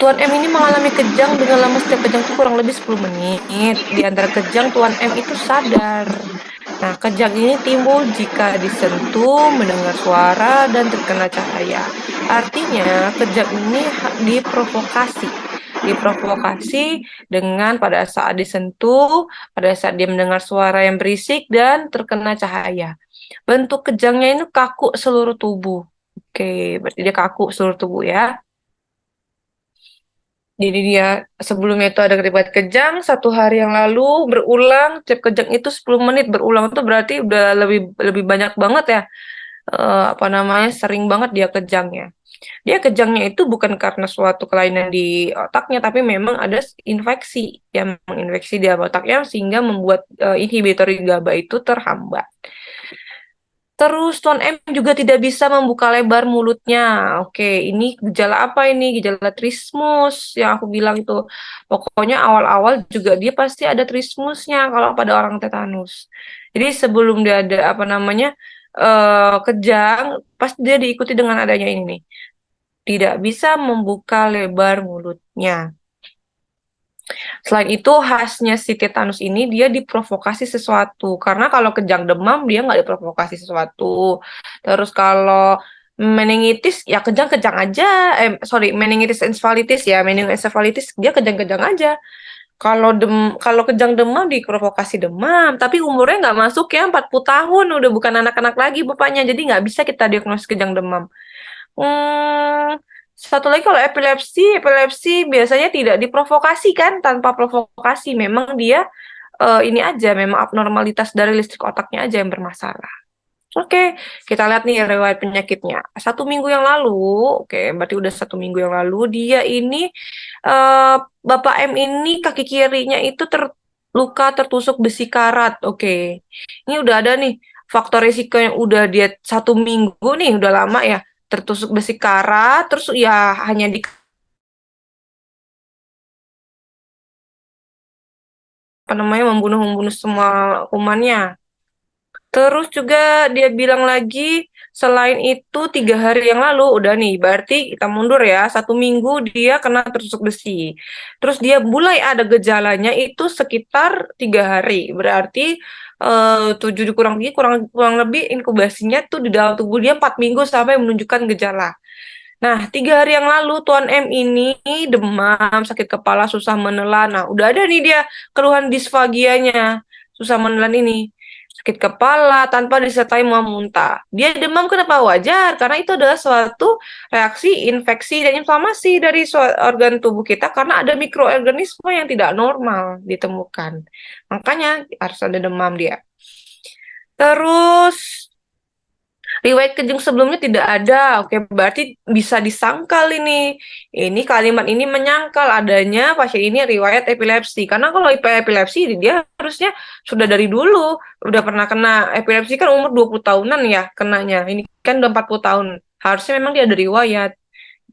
Tuan M ini mengalami kejang dengan lama setiap kejang itu kurang lebih 10 menit. Di antara kejang, Tuan M itu sadar. Nah, kejang ini timbul jika disentuh, mendengar suara, dan terkena cahaya. Artinya, kejang ini diprovokasi. Diprovokasi dengan pada saat disentuh, pada saat dia mendengar suara yang berisik, dan terkena cahaya. Bentuk kejangnya itu kaku seluruh tubuh. Oke, berarti dia kaku seluruh tubuh ya. Jadi dia sebelumnya itu ada riwayat kejang, 1 hari yang lalu berulang, tiap kejang itu 10 menit berulang itu berarti udah lebih lebih banyak banget ya, apa namanya, sering banget dia kejangnya. Dia kejangnya itu bukan karena suatu kelainan di otaknya, tapi memang ada infeksi yang menginfeksi di otaknya sehingga membuat inhibitor GABA itu terhambat. Terus Tuan M juga tidak bisa membuka lebar mulutnya. Oke, ini gejala apa ini? Gejala trismus yang aku bilang itu. Pokoknya awal-awal juga dia pasti ada trismusnya kalau pada orang tetanus. Jadi sebelum dia ada apa namanya kejang, pasti dia diikuti dengan adanya ini nih. Tidak bisa membuka lebar mulutnya. Selain itu, khasnya si tetanus ini dia diprovokasi sesuatu. Karena kalau kejang demam dia nggak diprovokasi sesuatu. Terus kalau meningitis ya kejang-kejang aja. Sorry, meningitis encephalitis ya, meningoencephalitis dia kejang-kejang aja. Kalau kejang demam diprovokasi demam, tapi umurnya nggak masuk ya 40 tahun, udah bukan anak-anak lagi bapaknya, jadi nggak bisa kita diagnosis kejang demam. Hmm, Satu lagi kalau epilepsi biasanya tidak diprovokasi kan, tanpa provokasi. Memang dia ini aja, memang abnormalitas dari listrik otaknya aja yang bermasalah. Oke, kita lihat nih riwayat penyakitnya. 1 minggu yang lalu, oke, berarti udah 1 minggu yang lalu, dia ini, eh, Bapak M ini kaki kirinya itu terluka tertusuk besi karat. Oke, ini udah ada nih faktor risiko yang udah dia 1 minggu nih, udah lama ya, tertusuk besi karat, terus ya hanya di apa namanya membunuh membunuh semua kumannya. Terus juga dia bilang lagi, selain itu 3 hari yang lalu, udah nih, berarti kita mundur ya, 1 minggu dia kena tertusuk besi. Terus dia mulai ada gejalanya itu sekitar 3 hari, berarti 7 dikurang tiga, kurang kurang lebih inkubasinya tuh di dalam tubuh dia 4 minggu sampai menunjukkan gejala. Nah, 3 hari yang lalu Tuan M ini demam, sakit kepala, susah menelan. Nah, udah ada nih dia keluhan disfagianya, susah menelan ini. Sakit kepala tanpa disertai mual muntah. Dia demam kenapa wajar? Karena itu adalah suatu reaksi infeksi dan inflamasi dari organ tubuh kita karena ada mikroorganisme yang tidak normal ditemukan. Makanya harus ada demam dia. Terus riwayat kejang sebelumnya tidak ada. Oke, berarti bisa disangkal ini. Ini kalimat ini menyangkal adanya pasien ini riwayat epilepsi. Karena kalau epilepsi dia harusnya sudah dari dulu udah pernah kena epilepsi kan umur 20 tahunan ya kenanya. Ini kan udah 40 tahun. Harusnya memang dia ada riwayat.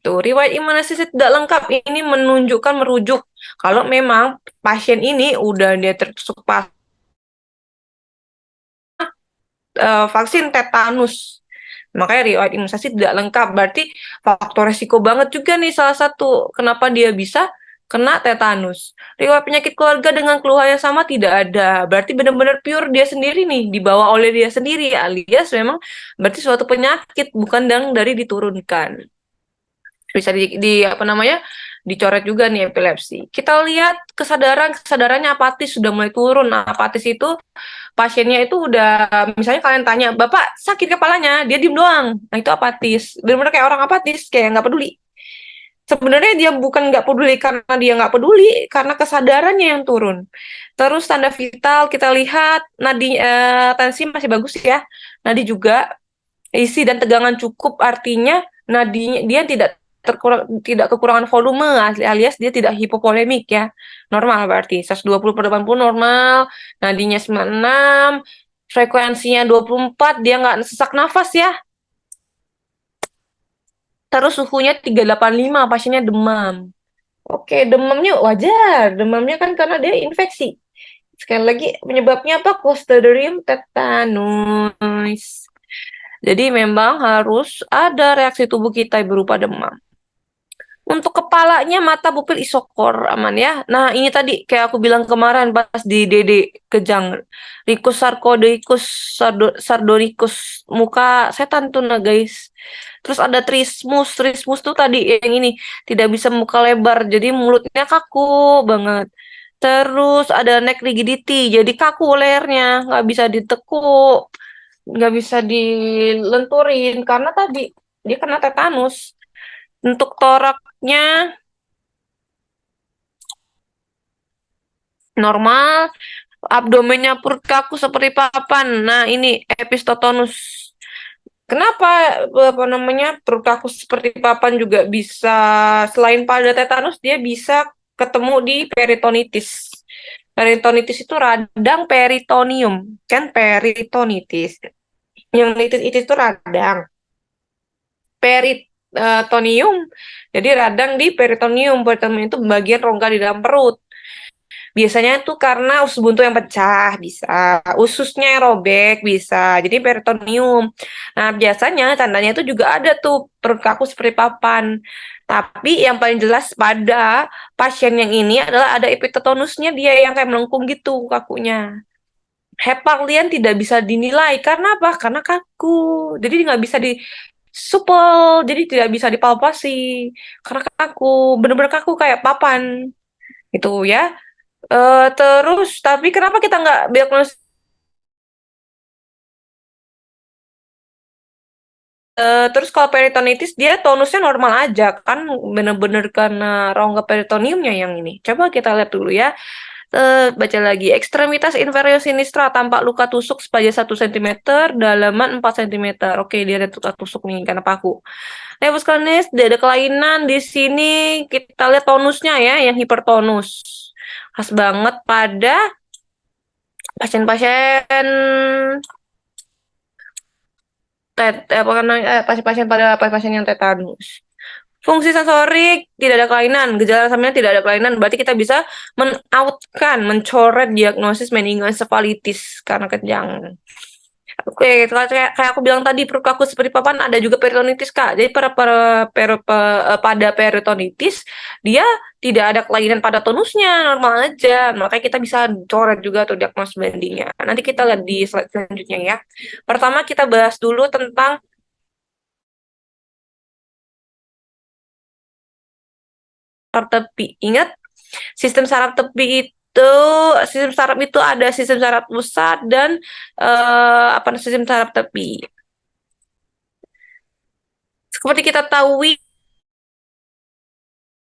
Tuh, riwayat imunisasi tidak lengkap ini menunjukkan merujuk kalau memang pasien ini udah dia tertusuk vaksin tetanus. Makanya riwayat imunisasi tidak lengkap. Berarti faktor resiko banget juga nih salah satu kenapa dia bisa kena tetanus. Riwayat penyakit keluarga dengan keluhan yang sama tidak ada. Berarti benar-benar pure dia sendiri nih, dibawa oleh dia sendiri alias memang berarti suatu penyakit bukan yang dari diturunkan. Bisa apa namanya? Dicoret juga nih epilepsi. Kita lihat kesadarannya apatis sudah mulai turun. Nah, apatis itu pasiennya itu udah misalnya kalian tanya bapak sakit kepalanya dia diem doang, nah itu apatis, benar-benar kayak orang apatis kayak nggak peduli. Sebenarnya dia bukan nggak peduli karena dia nggak peduli, karena kesadarannya yang turun. Terus tanda vital kita lihat nadi tensi masih bagus ya, nadi juga isi dan tegangan cukup, artinya nadinya dia tidak kekurangan volume alias dia tidak hipovolemik ya. Normal berarti 120/80 normal, nadinya 96, frekuensinya 24, dia nggak sesak nafas ya. Terus suhunya 385, pasiennya demam. Oke, demamnya wajar. Demamnya kan karena dia infeksi. Sekali lagi penyebabnya apa? Clostridium tetanus. Jadi memang harus ada reaksi tubuh kita berupa demam. Untuk kepalanya, mata, pupil, isokor aman ya. Nah, ini tadi kayak aku bilang kemarin pas di Dede Kejang, Ricus sarcoidoicus, sardoricus, muka setan tuh nah guys. Terus ada trismus, trismus tuh tadi yang ini tidak bisa muka lebar, jadi mulutnya kaku banget. Terus ada neck rigidity, jadi kaku lehernya, nggak bisa ditekuk, nggak bisa dilenturin karena tadi dia kena tetanus. Untuk toraknya normal, abdomennya perut kaku seperti papan. Nah, ini epistotonus. Kenapa apa namanya perut kaku seperti papan juga bisa selain pada tetanus dia bisa ketemu di peritonitis. Peritonitis itu radang peritoneum, kan peritonitis. Yang itis itu radang. Peritonium, jadi radang di peritoneum. Peritoneum itu bagian rongga di dalam perut. Biasanya itu karena usus buntu yang pecah, bisa. Ususnya yang robek, bisa. Jadi peritoneum. Nah, biasanya tandanya itu juga ada tuh perut kaku seperti papan. Tapi yang paling jelas pada pasien yang ini adalah ada epitektonusnya, dia yang kayak melengkung gitu kakunya. Heparlian tidak bisa dinilai. Karena apa? Karena kaku. Jadi nggak bisa supel, jadi tidak bisa dipalpasi. Karena kaku, bener-bener kaku kayak papan. Itu ya. Terus, tapi kenapa kita nggak diagnosis? Terus kalau peritonitis dia tonusnya normal aja kan, bener-bener karena rongga peritoneumnya yang ini. Coba kita lihat dulu ya. Baca lagi. Ekstremitas inferior sinistra tampak luka tusuk sepanjang 1 cm, dalaman 4 cm. Oke, dia ada luka tusuk nih karena paku. Nevus canis, dia ada kelainan di sini. Kita lihat tonusnya ya, yang hipertonus. Khas banget pada pasien-pasien pasien-pasien pada pasien yang tetanus. Fungsi sensorik tidak ada kelainan, gejala sampingnya tidak ada kelainan, berarti kita bisa mencoret diagnosis meningoencephalitis karena kejang. Oke, kayak aku bilang tadi perut kaku seperti papan, ada juga peritonitis Kak. Jadi pada peritonitis dia tidak ada kelainan pada tonusnya, normal aja. Makanya kita bisa coret juga tuh diagnosis bandingnya. Nanti kita lihat di slide selanjutnya ya. Pertama kita bahas dulu tentang saraf tepi. Ingat, sistem saraf tepi sistem saraf itu ada sistem saraf pusat dan sistem saraf tepi. Seperti kita tahu,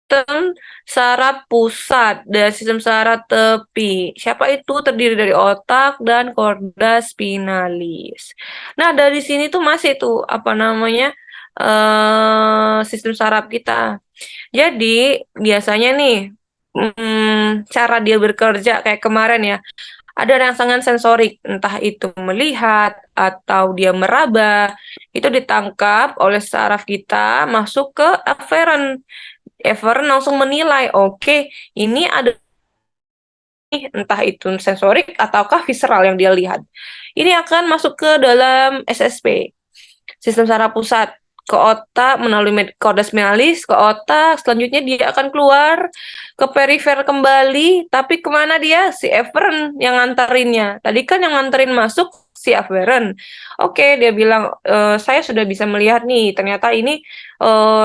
sistem saraf pusat dan sistem saraf tepi. Siapa itu? Terdiri dari otak dan korda spinalis. Nah, dari sini tuh masih tuh apa namanya sistem saraf kita. Jadi biasanya nih cara dia bekerja kayak kemarin ya. Ada rangsangan sensorik, entah itu melihat atau dia meraba, itu ditangkap oleh saraf kita masuk ke afferent. Afferent langsung menilai, oke, ini ada entah itu sensorik ataukah visceral yang dia lihat. Ini akan masuk ke dalam SSP, sistem saraf pusat, ke otak melalui korda spinalis ke otak. Selanjutnya dia akan keluar ke perifer kembali, tapi kemana dia? Si afferent yang ngantarinnya. Tadi kan yang nganterin masuk si afferent. Oke, dia bilang saya sudah bisa melihat nih, ternyata ini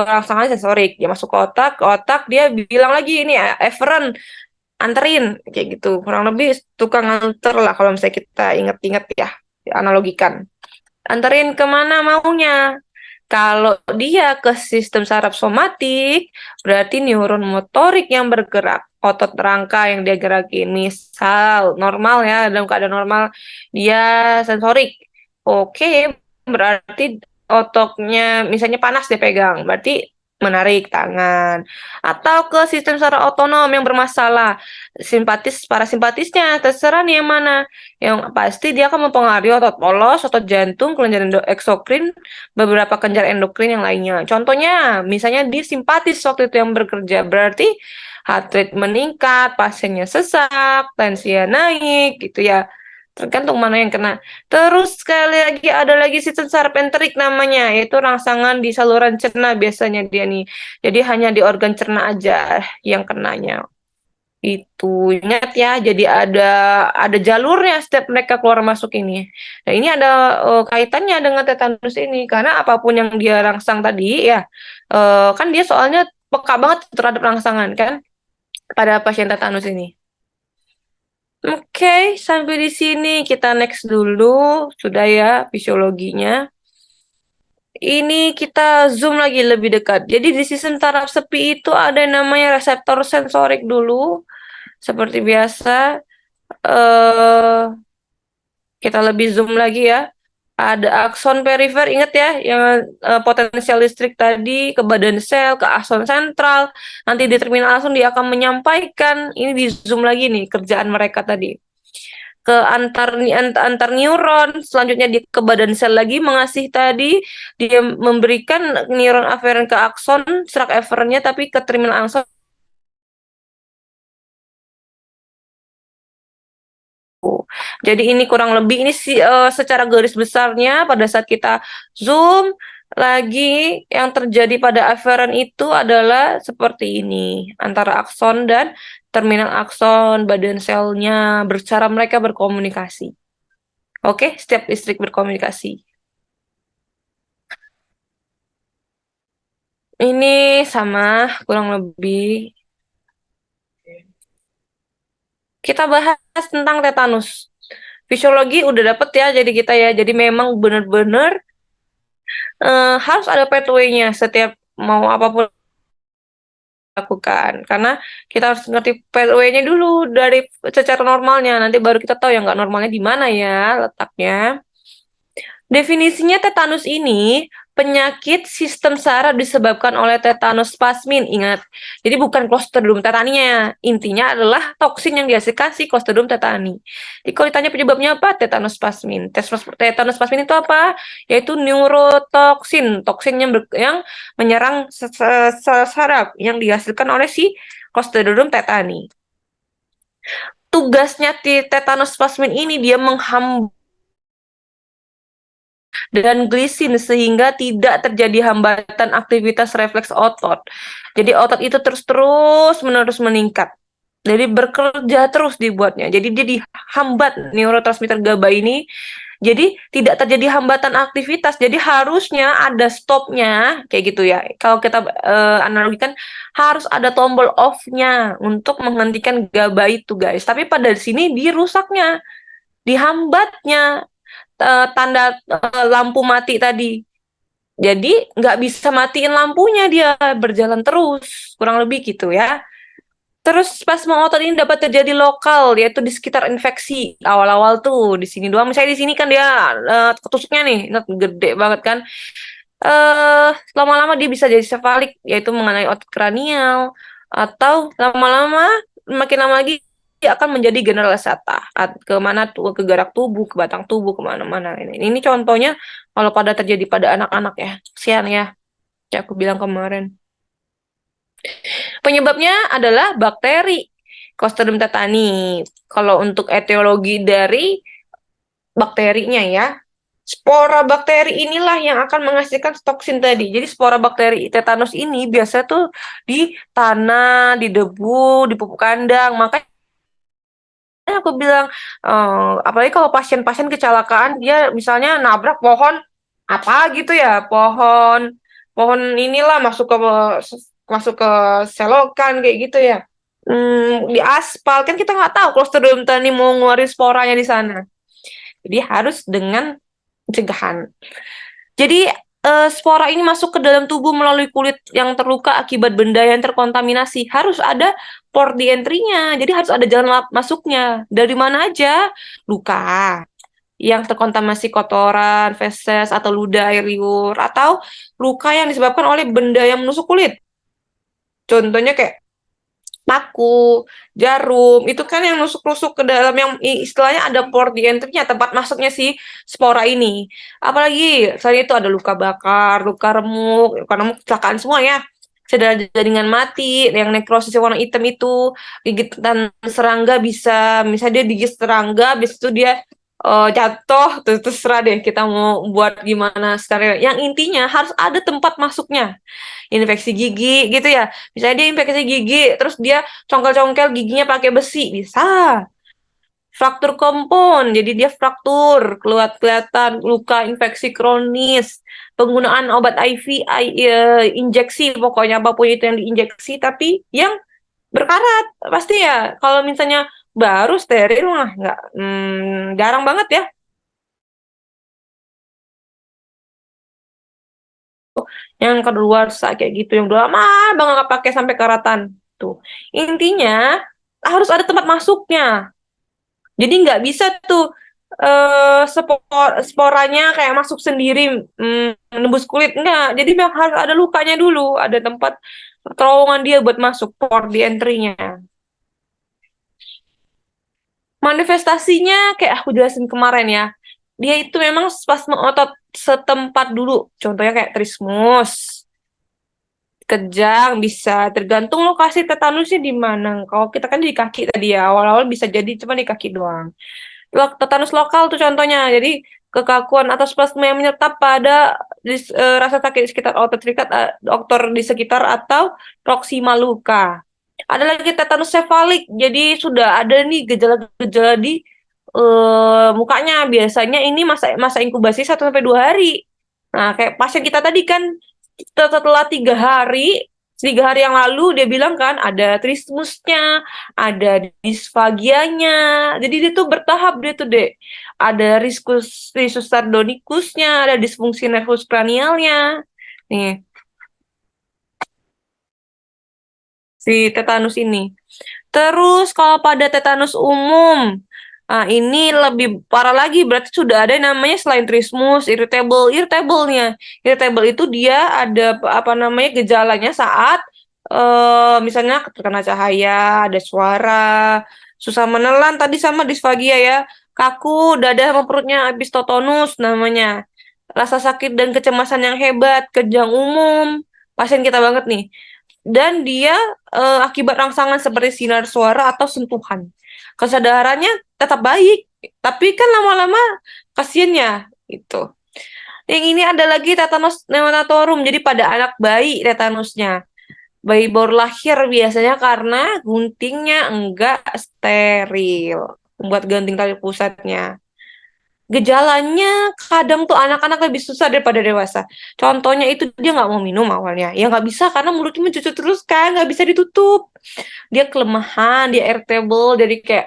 rangsangan sensorik. Dia masuk ke otak dia bilang lagi ini afferent anterin kayak gitu. Kurang lebih tukang anter lah kalau misalnya kita ingat-ingat ya, analogikan. Anterin kemana maunya? Kalau dia ke sistem saraf somatik, berarti neuron motorik yang bergerak, otot rangka yang dia gerakin. Misal normal ya, dalam keadaan normal dia sensorik. Oke, berarti ototnya misalnya panas dia pegang, berarti menarik tangan. Atau ke sistem saraf otonom yang bermasalah, simpatis, parasimpatisnya, terserah nih yang mana. Yang pasti dia akan mempengaruhi otot polos, otot jantung, kelenjar eksokrin, beberapa kelenjar endokrin yang lainnya. Contohnya, misalnya di simpatis waktu itu yang bekerja, berarti heart rate meningkat, pasiennya sesak, tensinya naik, gitu ya. tergantung mana yang kena. Terus sekali lagi ada lagi sistem saraf enterik namanya, yaitu rangsangan di saluran cerna biasanya dia nih. Jadi hanya di organ cerna aja yang kenanya. Itu ingat ya, jadi ada jalurnya setiap mereka keluar masuk ini. Nah, ini ada kaitannya dengan tetanus ini karena apapun yang dia rangsang tadi ya, kan dia soalnya peka banget terhadap rangsangan kan pada pasien tetanus ini. Oke, sampai di sini kita next dulu. Sudah ya fisiologinya. Ini kita zoom lagi lebih dekat. Jadi di sistem saraf sepi itu ada yang namanya reseptor sensorik dulu. Seperti biasa, eh kita lebih zoom lagi ya. Ada akson perifer, ingat ya, yang potensial listrik tadi ke badan sel, ke akson sentral. Nanti di terminal akson dia akan menyampaikan, ini di zoom lagi nih kerjaan mereka tadi. Ke antar neuron, selanjutnya dia ke badan sel lagi mengasih tadi, dia memberikan neuron aferen ke akson, serak eferennya tapi ke terminal akson. Jadi ini kurang lebih ini secara garis besarnya pada saat kita zoom lagi yang terjadi pada aferen itu adalah seperti ini antara akson dan terminal akson badan selnya bercara mereka berkomunikasi. Oke, setiap listrik berkomunikasi. Ini sama kurang lebih kita bahas tentang tetanus. Fisiologi udah dapet ya jadi kita ya. Jadi memang benar-benar harus ada pathway-nya setiap mau apapun lakukan. Karena kita harus ngerti pathway-nya dulu dari secara normalnya. Nanti baru kita tahu yang nggak normalnya di mana ya letaknya. Definisinya tetanus ini penyakit sistem saraf disebabkan oleh tetanus plasmin. Ingat, jadi bukan Clostridium tetaninya. Intinya adalah toksin yang dihasilkan si Clostridium tetani. Jadi kalau ditanya penyebabnya apa? Tetanus plasmin. Tetanus plasmin itu apa? Yaitu neurotoksin, toksin yang menyerang sel saraf yang dihasilkan oleh si Clostridium tetani. Tugasnya tetanus plasmin ini dia menghambat dan glisin sehingga tidak terjadi hambatan aktivitas refleks otot. Jadi otot itu terus menerus meningkat. Jadi bekerja terus dibuatnya. Jadi dia dihambat neurotransmitter GABA ini. Jadi tidak terjadi hambatan aktivitas. Jadi harusnya ada stopnya kayak gitu ya. Kalau kita analogikan harus ada tombol off-nya untuk menghentikan GABA itu guys. Tapi pada sini dirusaknya, dihambatnya tanda lampu mati tadi. Jadi nggak bisa matiin lampunya, dia berjalan terus, kurang lebih gitu ya. Terus spasme otot ini dapat terjadi lokal, yaitu di sekitar infeksi awal-awal tuh di sini doang. Misalnya di sini kan dia ketusuknya nih, gede banget kan. Lama-lama dia bisa jadi sefalik, yaitu mengenai otot kranial, atau lama-lama makin lama lagi dia akan menjadi generalisata kemana tuh, ke gerak tubuh, ke batang tubuh, kemana-mana. Ini contohnya kalau pada terjadi pada anak-anak ya, kesian ya, kayak aku bilang kemarin. Penyebabnya adalah bakteri Clostridium tetani. Kalau untuk etiologi dari bakterinya ya, spora bakteri inilah yang akan menghasilkan toksin tadi. Jadi spora bakteri tetanus ini biasa tuh di tanah, di debu, di pupuk kandang. Makanya aku bilang, apalagi kalau pasien-pasien kecelakaan, dia misalnya nabrak pohon apa gitu ya, pohon inilah masuk ke selokan kayak gitu ya. Di aspal kan kita nggak tahu Clostridium tetani mau ngeluarin sporanya di sana. Jadi harus dengan pencegahan. Jadi spora ini masuk ke dalam tubuh melalui kulit yang terluka akibat benda yang terkontaminasi. Harus ada port di entry-nya. Jadi harus ada jalan masuknya. Dari mana aja? Luka yang terkontaminasi kotoran, feses, atau ludah air liur, atau luka yang disebabkan oleh benda yang menusuk kulit. Contohnya kayak paku, jarum, itu kan yang nusuk-nusuk ke dalam yang istilahnya ada port di entry-nya, tempat masuknya si spora ini. Apalagi selain itu ada luka bakar, luka remuk kecelakaan semua ya. Cedera jaringan mati, yang nekrosis warna hitam itu, gigitan serangga bisa, misalnya dia digigit serangga, habis itu dia jatuh, terserah deh kita mau buat gimana sekarang. Yang intinya harus ada tempat masuknya. Infeksi gigi gitu ya. Misalnya dia infeksi gigi, terus dia congkel-congkel giginya pakai besi, bisa. Fraktur kompon, jadi dia fraktur, keluar kelihatan luka infeksi kronis, penggunaan obat IV, injeksi, pokoknya apapun itu yang diinjeksi, tapi yang berkarat, pasti ya. Kalau misalnya baru steril mah nggak, jarang banget ya. Yang kedua kayak gitu, yang udah lama banget nggak pakai sampai karatan. Tuh, intinya harus ada tempat masuknya. Jadi nggak bisa tuh sporanya kayak masuk sendiri, nembus kulit enggak. Jadi memang harus ada lukanya dulu, ada tempat terowongan dia buat masuk port di entry-nya. Manifestasinya kayak aku jelasin kemarin ya. Dia itu memang spasme otot setempat dulu. Contohnya kayak trismus, kejang, bisa tergantung lokasi tetanusnya di mana. Kalau kita kan di kaki tadi ya, awal-awal bisa jadi cuma di kaki doang. Tetanus lokal tuh contohnya. Jadi kekakuan atau spasme yang menyertap pada rasa sakit di sekitar otot terikat, dokter di sekitar atau proksimal luka. Ada lagi tetanus sefalik. Jadi sudah ada nih gejala-gejala di mukanya. Biasanya ini masa masa inkubasi 1 sampai 2 hari. Nah, kayak pasien kita tadi kan setelah 3 hari, 3 hari yang lalu dia bilang kan ada trismusnya, ada disfagianya. Jadi dia tuh bertahap dia tuh dek. Ada risus sardonicusnya, ada disfungsi nervus cranialnya. Nih, si tetanus ini. Terus kalau pada tetanus umum, ini lebih parah lagi, berarti sudah ada yang namanya selain trismus, irritable. Irritable itu dia ada apa namanya gejalanya saat misalnya terkena cahaya, ada suara, susah menelan tadi sama disfagia ya, kaku, dada sama perutnya epistotonus namanya. Rasa sakit dan kecemasan yang hebat, kejang umum, pasien kita banget nih. Dan dia akibat rangsangan seperti sinar suara atau sentuhan. Kesadarannya tetap baik, tapi kan lama-lama kasiannya itu. Yang ini ada lagi tetanus neonatorum, jadi pada anak bayi tetanusnya. Bayi baru lahir biasanya karena guntingnya enggak steril. Membuat ganting tali pusatnya. Gejalanya kadang tuh anak-anak lebih susah daripada dewasa. Contohnya itu dia nggak mau minum awalnya. Ya nggak bisa karena mulutnya mencucut terus kan, nggak bisa ditutup. Dia kelemahan, dia irritable, jadi kayak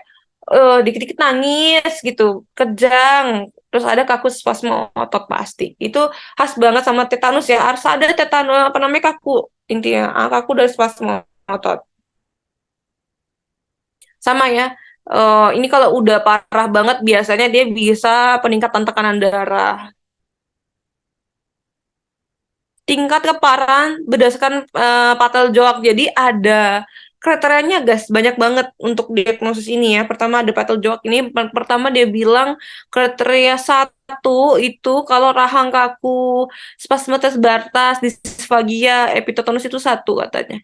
dikit-dikit nangis gitu, kejang. Terus ada kaku spasme otot pasti. Itu khas banget sama tetanus ya. Harus ada tetanus apa namanya kaku intinya. Kaku dari spasme otot. Sama ya. Ini kalau udah parah banget biasanya dia bisa peningkatan tekanan darah. Tingkat keparahan berdasarkan Patel Joak. Jadi ada kriterianya guys, banyak banget untuk diagnosis ini ya. Pertama ada Patel Joak ini, pertama dia bilang kriteria 1 itu kalau rahang kaku, spasmatis bartas, disfagia, epitotonus itu 1 katanya.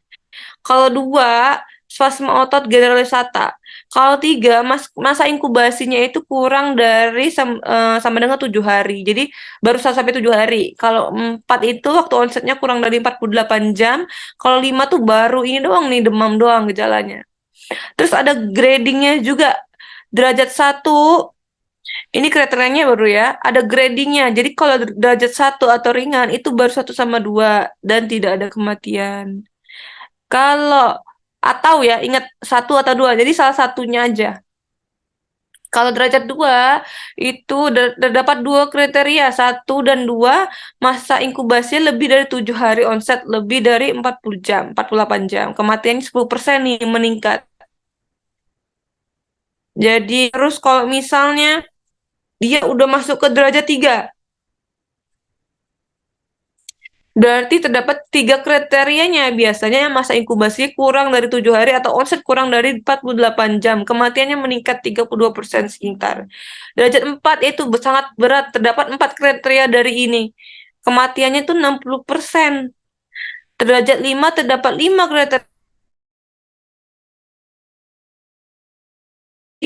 Kalau 2, spasme otot generalisata. Kalau 3, masa inkubasinya itu kurang dari sama dengan 7 hari. Jadi baru 1 sampai 7 hari. Kalau 4 itu waktu onsetnya kurang dari 48 jam. Kalau 5 tuh baru ini doang nih, demam doang gejalanya. Terus ada gradingnya juga. Derajat 1, ini kriterianya baru ya. Ada gradingnya. Jadi kalau derajat 1 atau ringan itu baru 1 sama 2 dan tidak ada kematian. Kalau atau ya ingat 1 atau 2, jadi salah satunya aja. Kalau derajat 2 itu terdapat 2 kriteria, 1 dan 2 masa inkubasinya lebih dari 7 hari, onset lebih dari 40 jam, 48 jam. Kematiannya 10% nih meningkat. Jadi terus kalau misalnya dia udah masuk ke derajat 3, berarti terdapat 3 kriterianya. Biasanya masa inkubasi kurang dari 7 hari atau onset kurang dari 48 jam. Kematiannya meningkat 32% sekitar. Derajat 4 itu sangat berat. Terdapat 4 kriteria dari ini. Kematiannya itu 60%. Derajat 5 terdapat 5 kriteria.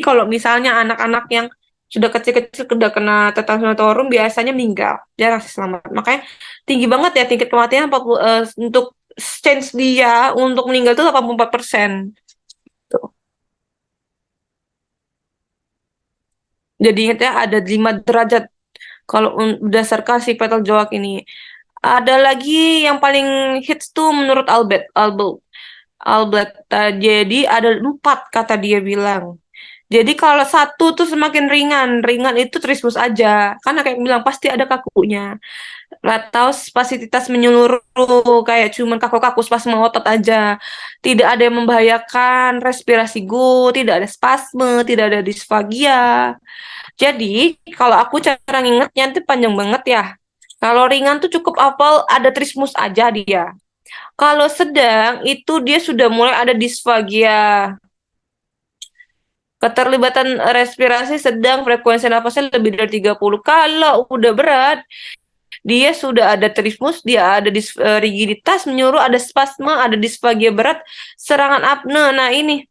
Kalau misalnya anak-anak yang sudah kecil-kecil udah kena tetanus notorum biasanya meninggal, jarang sih selamat. Makanya tinggi banget ya tingkat kematian untuk chance dia untuk meninggal itu 84%. Tuh. Jadi ingat ya ada 5 derajat kalau berdasarkan si petal joak ini. Ada lagi yang paling hits tuh menurut Albert. Jadi ada 4 kata dia bilang. Jadi kalau satu tuh semakin ringan itu trismus aja. Karena kayak bilang pasti ada kakunya. Atau spasititas menyeluruh kayak cuman kaku-kaku spasme otot aja. Tidak ada yang membahayakan respirasi tidak ada spasme, tidak ada disfagia. Jadi kalau aku cara ngingetnya itu panjang banget ya. Kalau ringan tuh cukup hafal ada trismus aja dia. Kalau sedang itu dia sudah mulai ada disfagia. Keterlibatan respirasi sedang, frekuensi nafasnya lebih dari 30. Kalau udah berat, dia sudah ada trismus, dia ada rigiditas menyuruh, ada spasme, ada disfagia berat, serangan apne. Nah ini,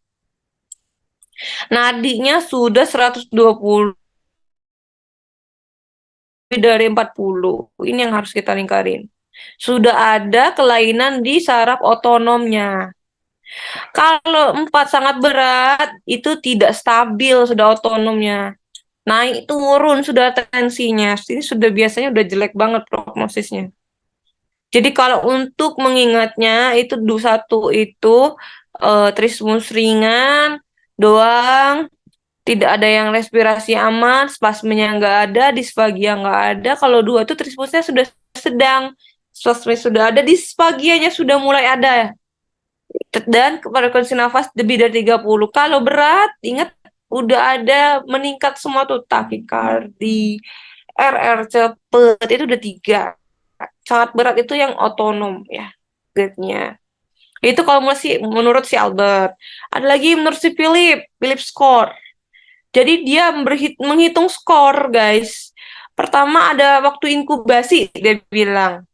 nadinya sudah 120 dari 40. Ini yang harus kita lingkarin. Sudah ada kelainan di saraf otonomnya. Kalau 4 sangat berat, itu tidak stabil sudah otonomnya. Naik turun sudah tensinya. Ini sudah biasanya udah jelek banget prognosisnya. Jadi kalau untuk mengingatnya itu satu itu trismus ringan doang, tidak ada yang respirasi aman, spasmenya nggak ada, disfagia nggak ada. Kalau 2 itu trismusnya sudah sedang, spasmenya sudah ada, disfagianya sudah mulai ada. Dan frekuensi nafas lebih dari 30. Kalau berat, ingat udah ada meningkat semua tuh takikardi, RR cepet, itu udah 3. Sangat berat itu yang otonom ya, grade-nya. Itu kalau masih menurut si Albert. Ada lagi menurut si Philip score. Jadi dia menghitung skor, guys. Pertama ada waktu inkubasi, dia bilang.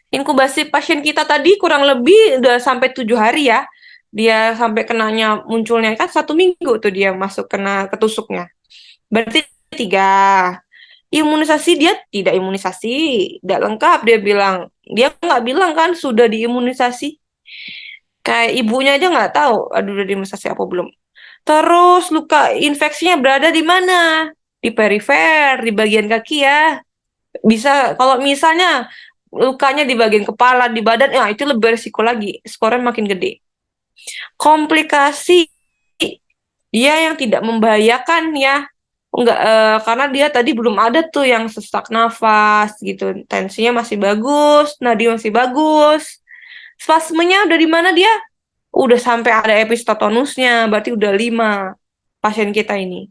Inkubasi pasien kita tadi kurang lebih udah sampai 7 hari ya. Dia sampai kenanya munculnya kan 1 minggu tuh dia masuk kena ketusuknya. Berarti 3. Imunisasi dia tidak imunisasi, tidak lengkap dia bilang. Dia nggak bilang kan sudah diimunisasi. Kayak ibunya aja nggak tahu, aduh udah diimunisasi apa belum. Terus luka infeksinya berada di mana? Di perifer, di bagian kaki ya. Bisa kalau misalnya lukanya di bagian kepala, di badan, ya itu lebih resiko lagi. Skornya makin gede. Komplikasi dia yang tidak membahayakan ya. Enggak, karena dia tadi belum ada tuh yang sesak nafas gitu. Tensinya masih bagus, nadi masih bagus. Spasmenya udah di mana dia? Udah sampai ada epistotonusnya, berarti udah 5 pasien kita ini.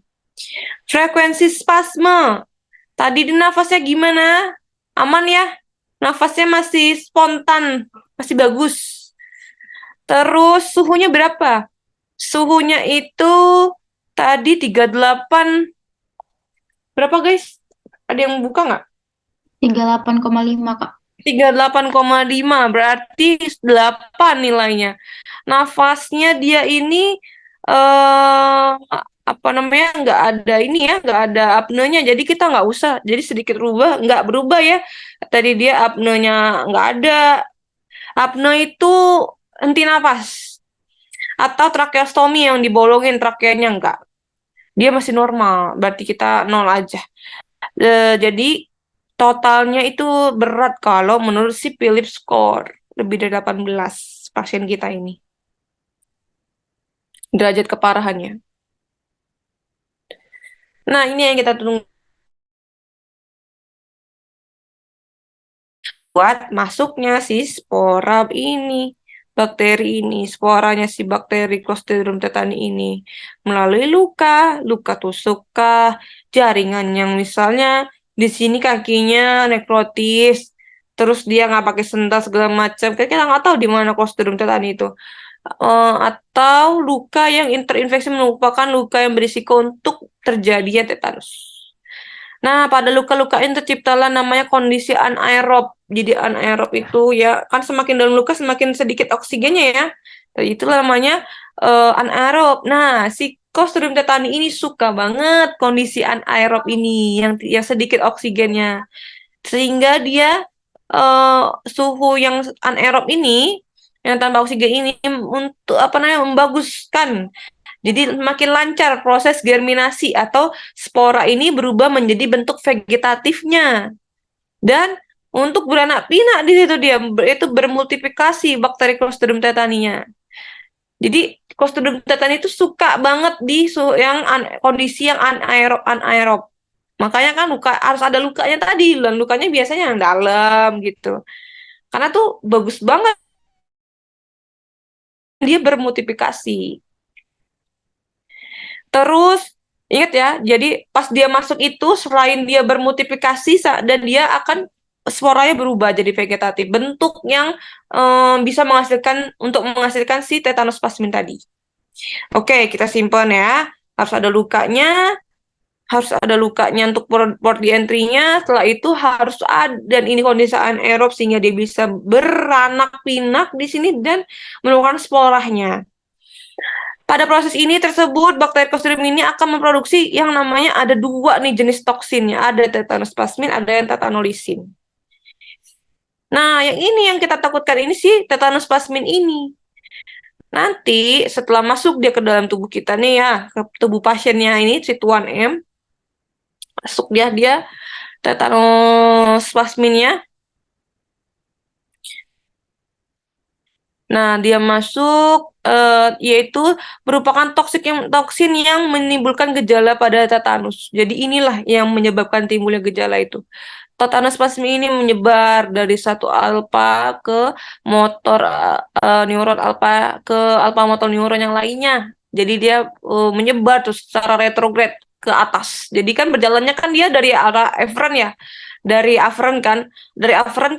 Frekuensi spasme. Tadi di nafasnya gimana? Aman ya? Nafasnya masih spontan, masih bagus. Terus suhunya berapa? Suhunya itu tadi 38. Berapa guys? Ada yang buka nggak? 38,5 Kak. 38,5 berarti 8 nilainya. Nafasnya dia ini apa namanya nggak ada ini ya, nggak ada apnenya. Jadi kita nggak usah. Jadi sedikit nggak berubah ya. Tadi dia apnenya nggak ada. Apne itu henti nafas atau tracheostomi yang dibolongin trakeanya enggak. Dia masih normal. Berarti kita 0 aja. Jadi totalnya itu berat kalau menurut si Philip score lebih dari 18 pasien kita ini. Derajat keparahannya. Nah, ini yang kita tunggu buat masuknya si spora ini. Bakteri ini, sporanya si bakteri Clostridium tetani ini melalui luka tusuk kah, jaringan yang misalnya di sini kakinya nekrotis, terus dia nggak pakai sendal segala macam, kita nggak tahu di mana Clostridium tetani itu. Atau luka yang interinfeksi merupakan luka yang berisiko untuk terjadinya tetanus. Nah, pada luka-luka ini terciptalah namanya kondisi anaerob. Jadi anaerob itu ya kan semakin dalam luka semakin sedikit oksigennya ya. Itulah namanya anaerob. Nah, si Clostridium tetani ini suka banget kondisi anaerob ini yang sedikit oksigennya, sehingga dia suhu yang anaerob ini yang tanpa oksigen ini untuk membaguskan. Jadi makin lancar proses germinasi atau spora ini berubah menjadi bentuk vegetatifnya. Dan untuk beranak pinak di situ dia itu bermultiplikasi bakteri Clostridium tetaninya. Jadi Clostridium tetani itu suka banget di suhu yang kondisi yang anaerob. Makanya kan harus ada lukanya tadi, dan lukanya biasanya yang dalam gitu. Karena tuh bagus banget dia bermultiplikasi. Terus ingat ya, jadi pas dia masuk itu selain dia bermultiplikasi dan dia akan sporanya berubah jadi vegetatif, bentuk yang bisa menghasilkan si tetanus plasmin tadi. Oke, kita simpan ya. Harus ada lukanya untuk port di entry-nya. Setelah itu harus ada, dan ini kondisi anaerob sehingga dia bisa beranak pinak di sini dan menemukan sporanya. Pada proses ini tersebut, bakteri Clostridium ini akan memproduksi yang namanya ada 2 nih jenis toksinnya. Ada tetanus plasmin, ada yang tetanolisin. Nah, yang ini yang kita takutkan ini sih tetanus plasmin ini. Nanti setelah masuk dia ke dalam tubuh kita nih ya, ke tubuh pasiennya ini si Tuan M, masuk dia tetanus plasminnya. Nah, dia masuk yaitu merupakan toksin yang menimbulkan gejala pada tetanus. Jadi inilah yang menyebabkan timbulnya gejala itu. Tetanus plasmin ini menyebar dari satu alfa ke motor neuron alfa ke alfa motor neuron yang lainnya. Jadi dia menyebar terus secara retrograd ke atas. Jadi kan berjalannya kan dia dari arah eferen ya. Dari aferen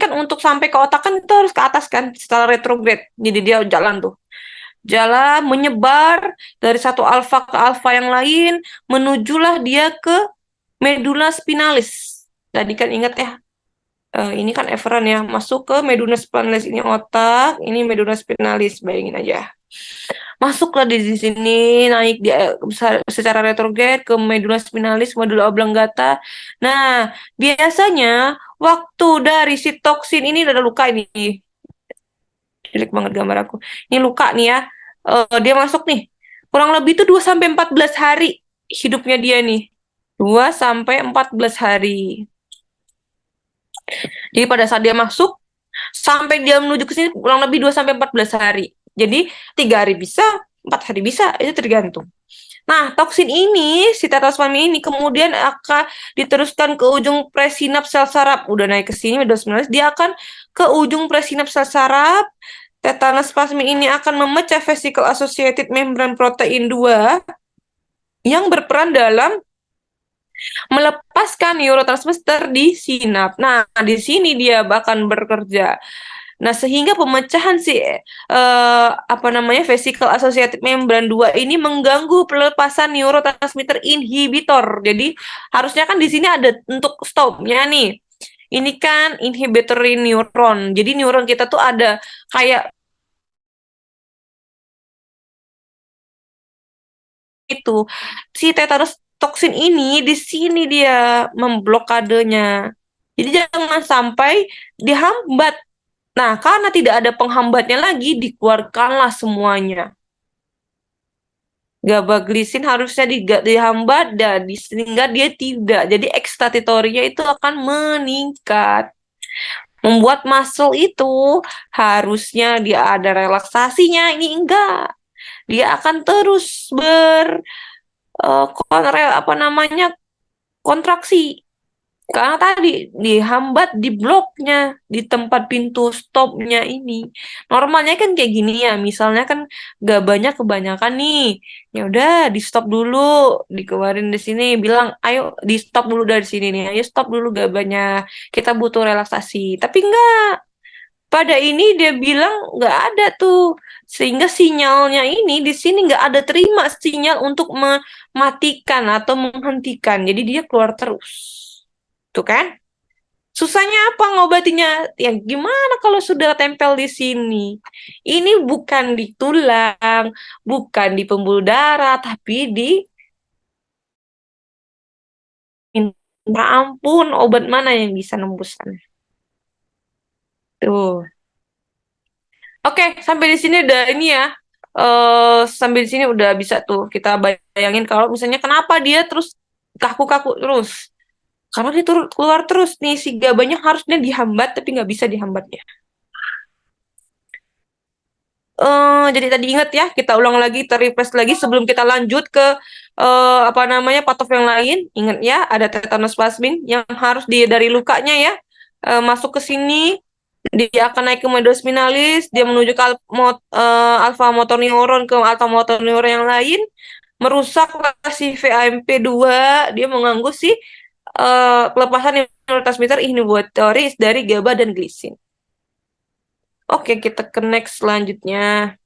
kan untuk sampai ke otak kan itu harus ke atas kan secara retrograd. Jadi dia jalan menyebar dari satu alfa ke alfa yang lain, menujulah dia ke medula spinalis. Tadi kan ingat ya, ini kan eferen ya, masuk ke medula spinalis, ini otak, ini medula spinalis, bayangin aja. Masuklah di sini, naik dia secara retrograd ke medula spinalis, medula oblongata. Nah, biasanya waktu dari si toksin ini ada luka ini. Jelek banget gambar aku. Ini luka nih ya. Dia masuk nih. Kurang lebih itu 2 sampai 14 hari hidupnya dia nih. 2 sampai 14 hari. Jadi pada saat dia masuk sampai dia menuju ke sini kurang lebih 2 sampai 14 hari. Jadi 3 hari bisa, 4 hari bisa, itu tergantung. Nah, toksin ini, si tetanus plasmin ini kemudian akan diteruskan ke ujung presinaps sel saraf. Udah naik ke sini, dia akan ke ujung presinaps sel saraf. Tetanus plasmin ini akan memecah vesicle associated membrane protein 2 yang berperan dalam melepaskan neurotransmitter di sinap. Nah, di sini dia bahkan bekerja. Nah, sehingga pemecahan vesicle associated membrane 2 ini mengganggu pelepasan neurotransmitter inhibitor. Jadi, harusnya kan di sini ada untuk stopnya nih. Ini kan inhibitory neuron. Jadi, neuron kita tuh ada kayak itu. Si tetanus toksin ini di sini dia memblokadenya. Jadi, jangan sampai dihambat. Nah, karena tidak ada penghambatnya lagi, dikeluarkanlah semuanya. GABA glisin harusnya dihambat dan sehingga dia tidak. Jadi ekstatitorinya itu akan meningkat. Membuat muscle itu harusnya dia ada relaksasinya, ini enggak. Dia akan terus kontraksi. Karena tadi dihambat di bloknya, di tempat pintu stopnya ini. Normalnya kan kayak gini ya, misalnya kan gak banyak kebanyakan nih. Ya udah di stop dulu, dikeluarin di sini, bilang ayo di stop dulu dari sini nih. Ayo stop dulu gak banyak. Kita butuh relaksasi. Tapi enggak. Pada ini dia bilang nggak ada tuh, sehingga sinyalnya ini di sini nggak ada terima sinyal untuk mematikan atau menghentikan. Jadi dia keluar terus. Tuh kan? Susahnya apa ngobatinya? Ya gimana kalau sudah tempel di sini? Ini bukan di tulang, bukan di pembuluh darah, tapi di minta ampun, obat mana yang bisa nembus sana? Tuh. Oke, sampai di sini udah ini ya. Sampai di sini udah bisa tuh kita bayangin kalau misalnya kenapa dia terus kaku-kaku terus. Karena dia keluar terus nih si gabanya harusnya dihambat tapi nggak bisa dihambatnya. Jadi tadi ingat ya, kita ulang lagi, refresh lagi sebelum kita lanjut ke apa namanya patof yang lain. Ingat ya, ada tetanus plasmin yang harus dari lukanya ya masuk ke sini. Dia akan naik ke medos spinalis, dia menuju ke alfa motor neuron ke alfa motor neuron yang lain, merusak si VAMP2, dia mengganggu si pelepasan neurotransmitter inhibitoris dari GABA dan glisin. Oke, kita ke next selanjutnya.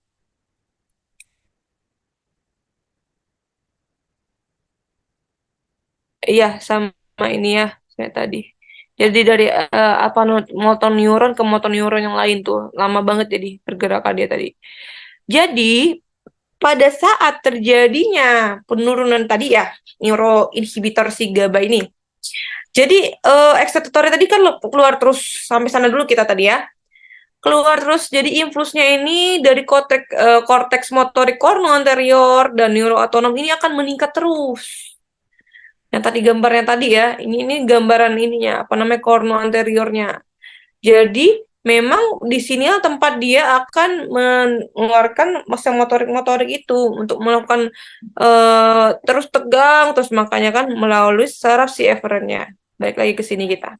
Iya, sama ini ya, saya tadi. Jadi dari apa motor neuron ke motor neuron yang lain tuh, lama banget jadi pergerakan dia tadi. Jadi pada saat terjadinya penurunan tadi ya, neuroinhibitor si GABA ini. Jadi eksitatornya tadi kan keluar terus sampai sana dulu kita tadi ya. Keluar terus jadi influsnya ini dari korteks motorik kornu anterior dan neuroautonom ini akan meningkat terus. Yang tadi gambarnya tadi ya, ini gambaran ininya, apa namanya, kornu anteriornya. Jadi memang di sini tempat dia akan mengeluarkan masa motorik-motorik itu untuk melakukan terus tegang, terus makanya kan melalui saraf si efferentnya. Balik lagi ke sini kita,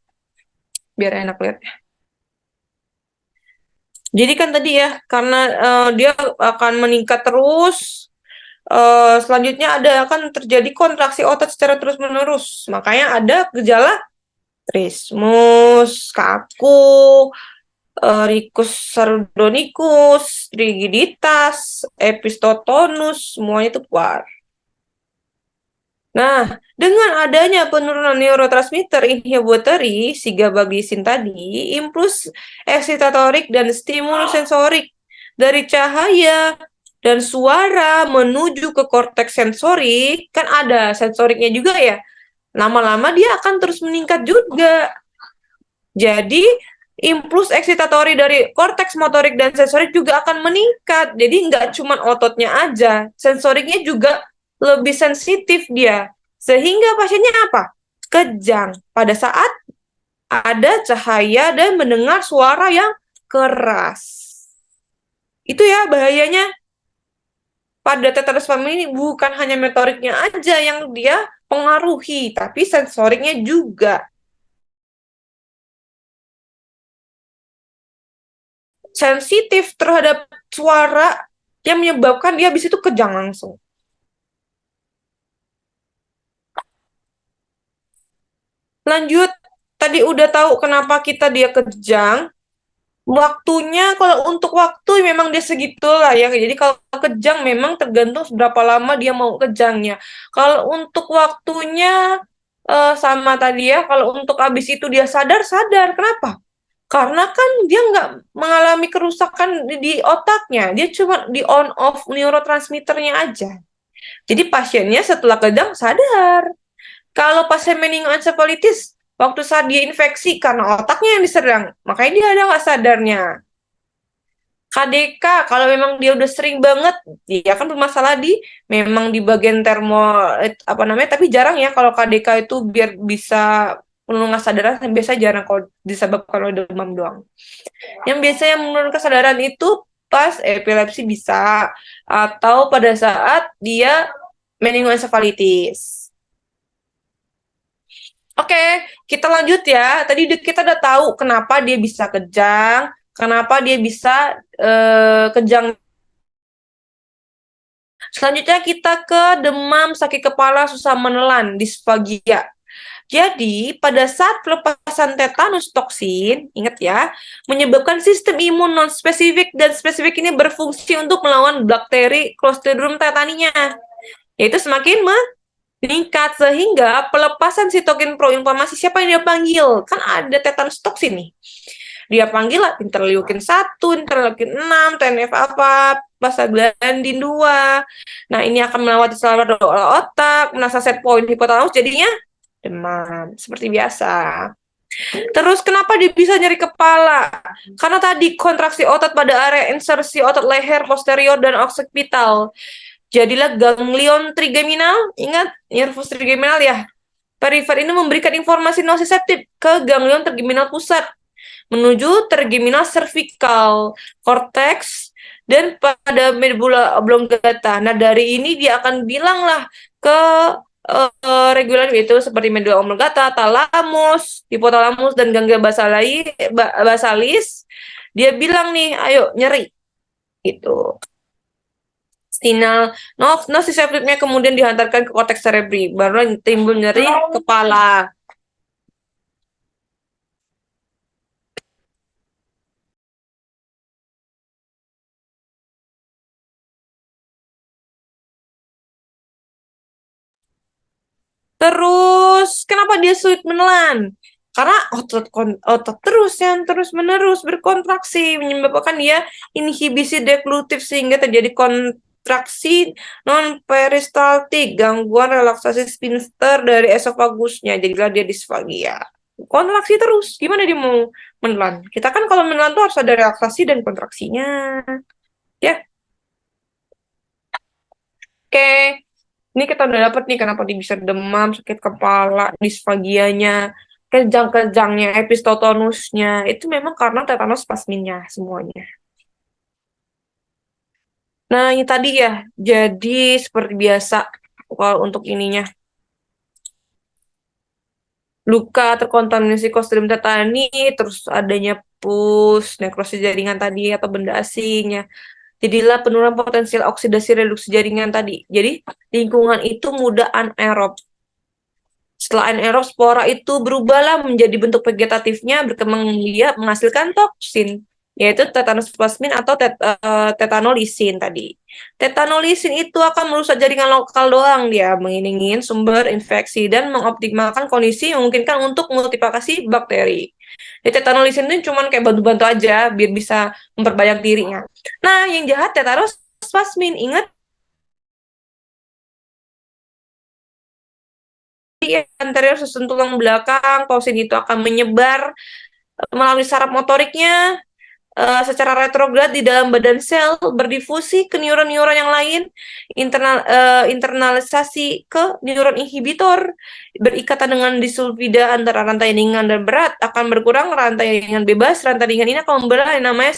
biar enak lihat. Jadi kan tadi ya, karena dia akan meningkat terus, selanjutnya akan terjadi kontraksi otot secara terus-menerus. Makanya ada gejala trismus, kaku, ricus sardonicus, rigiditas, epistotonus, semuanya itu keluar. Nah, dengan adanya penurunan neurotransmitter inhibitory, si GABA-glisin tadi, impuls eksitatorik dan stimulus sensorik dari cahaya dan suara menuju ke korteks sensorik, kan ada sensoriknya juga ya. Lama-lama dia akan terus meningkat juga. Jadi, impuls eksitatori dari korteks motorik dan sensorik juga akan meningkat. Jadi, nggak cuma ototnya aja, sensoriknya juga lebih sensitif dia. Sehingga pasiennya apa? Kejang pada saat ada cahaya dan mendengar suara yang keras. Itu ya bahayanya. Pada tetanus ini bukan hanya motoriknya aja yang dia pengaruhi, tapi sensoriknya juga. Sensitif terhadap suara yang menyebabkan dia habis itu kejang langsung. Lanjut, tadi udah tahu kenapa dia kejang. Waktunya, kalau untuk waktu memang dia segitulah ya. Jadi kalau kejang memang tergantung seberapa lama dia mau kejangnya. Kalau untuk waktunya sama tadi ya, kalau untuk habis itu dia sadar. Kenapa? Karena kan dia nggak mengalami kerusakan di otaknya, dia cuma di on off neurotransmitternya aja. Jadi pasiennya setelah kejang sadar. Kalau pasien meningoencephalitis, waktu saat dia infeksi karena otaknya yang diserang, makanya dia ada nggak sadarnya. KDK, kalau memang dia udah sering banget, dia kan bermasalah memang di bagian apa namanya, tapi jarang ya kalau KDK itu biar bisa menurunkan kesadaran, biasa jarang kalau disebabkan oleh demam doang. Yang biasanya menurunkan kesadaran itu pas epilepsi bisa, atau pada saat dia meningoencephalitis. Oke, kita lanjut ya. Tadi kita udah tahu kenapa dia bisa kejang, kenapa dia bisa kejang. Selanjutnya kita ke demam, sakit kepala, susah menelan, disfagia. Jadi, pada saat pelepasan tetanus toksin, ingat ya, menyebabkan sistem imun non-spesifik dan spesifik ini berfungsi untuk melawan bakteri Clostridium tetaninya, yaitu semakin meningkat sehingga pelepasan sitokin proinflamasi siapa yang dia panggil? Kan ada tetanus toksin nih. Dia panggil lah interleukin 1, interleukin 6, TNF apa, prostaglandin 2. Nah, ini akan melewati saluran otak, menasa set point hipotalamus jadinya demam seperti biasa. Terus kenapa dia bisa nyeri kepala? Karena tadi kontraksi otot pada area insersi otot leher posterior dan occipital. Jadilah ganglion trigeminal, ingat nervus trigeminal ya. Perifer ini memberikan informasi nociceptif ke ganglion trigeminal pusat menuju trigeminal cervical, cortex, dan pada medulla oblongata. Nah, dari ini dia akan bilang lah ke regular itu seperti medulla oblongata, thalamus, hipotalamus, dan ganglia basalis. Dia bilang nih, ayo nyeri. Gitu. Sinyal nociceptifnya kemudian dihantarkan ke korteks cerebri, baru timbul nyeri kepala. Terus kenapa dia sulit menelan? Karena otot terus yang terus-menerus berkontraksi menyebabkan dia inhibisi deglutif sehingga terjadi kontraksi non peristaltik, gangguan relaksasi sphincter dari esofagusnya, jadilah dia disfagia. Kontraksi terus, gimana dia mau menelan? Kita kan kalau menelan tuh harus ada relaksasi dan kontraksinya. Ya, oke. Ini kita udah dapet nih kenapa dia bisa demam, sakit kepala, disfagianya, kejang-kejangnya, epistotonusnya. Itu memang karena tetanus plasminnya semuanya. Nah, ini tadi ya. Jadi seperti biasa kalau untuk ininya. Luka terkontaminasi Clostridium tetani, terus adanya pus, nekrosis jaringan tadi atau benda asingnya. Jadilah penurunan potensial oksidasi reduksi jaringan tadi. Jadi lingkungan itu mudah anaerob. Setelah anaerob, spora itu berubahlah menjadi bentuk vegetatifnya, berkembang biak menghasilkan toksin, yaitu tetanus plasmin atau tetanolisin tadi. Tetanolisin itu akan merusak jaringan lokal doang, dia menginginkan sumber infeksi dan mengoptimalkan kondisi yang memungkinkan untuk multiplikasi bakteri. Jadi tetanolisin itu cuma kayak bantu-bantu aja biar bisa memperbanyak dirinya. Nah, yang jahat tetanus plasmin, ingat anterior susun tulang belakang, toksin itu akan menyebar melalui saraf motoriknya secara retrograd di dalam badan sel, berdifusi ke neuron-neuron yang lain, internalisasi ke neuron inhibitor, berikatan dengan disulfida antara rantai ringan dan berat, akan berkurang rantai ringan bebas, rantai ringan ini akan membelah yang namanya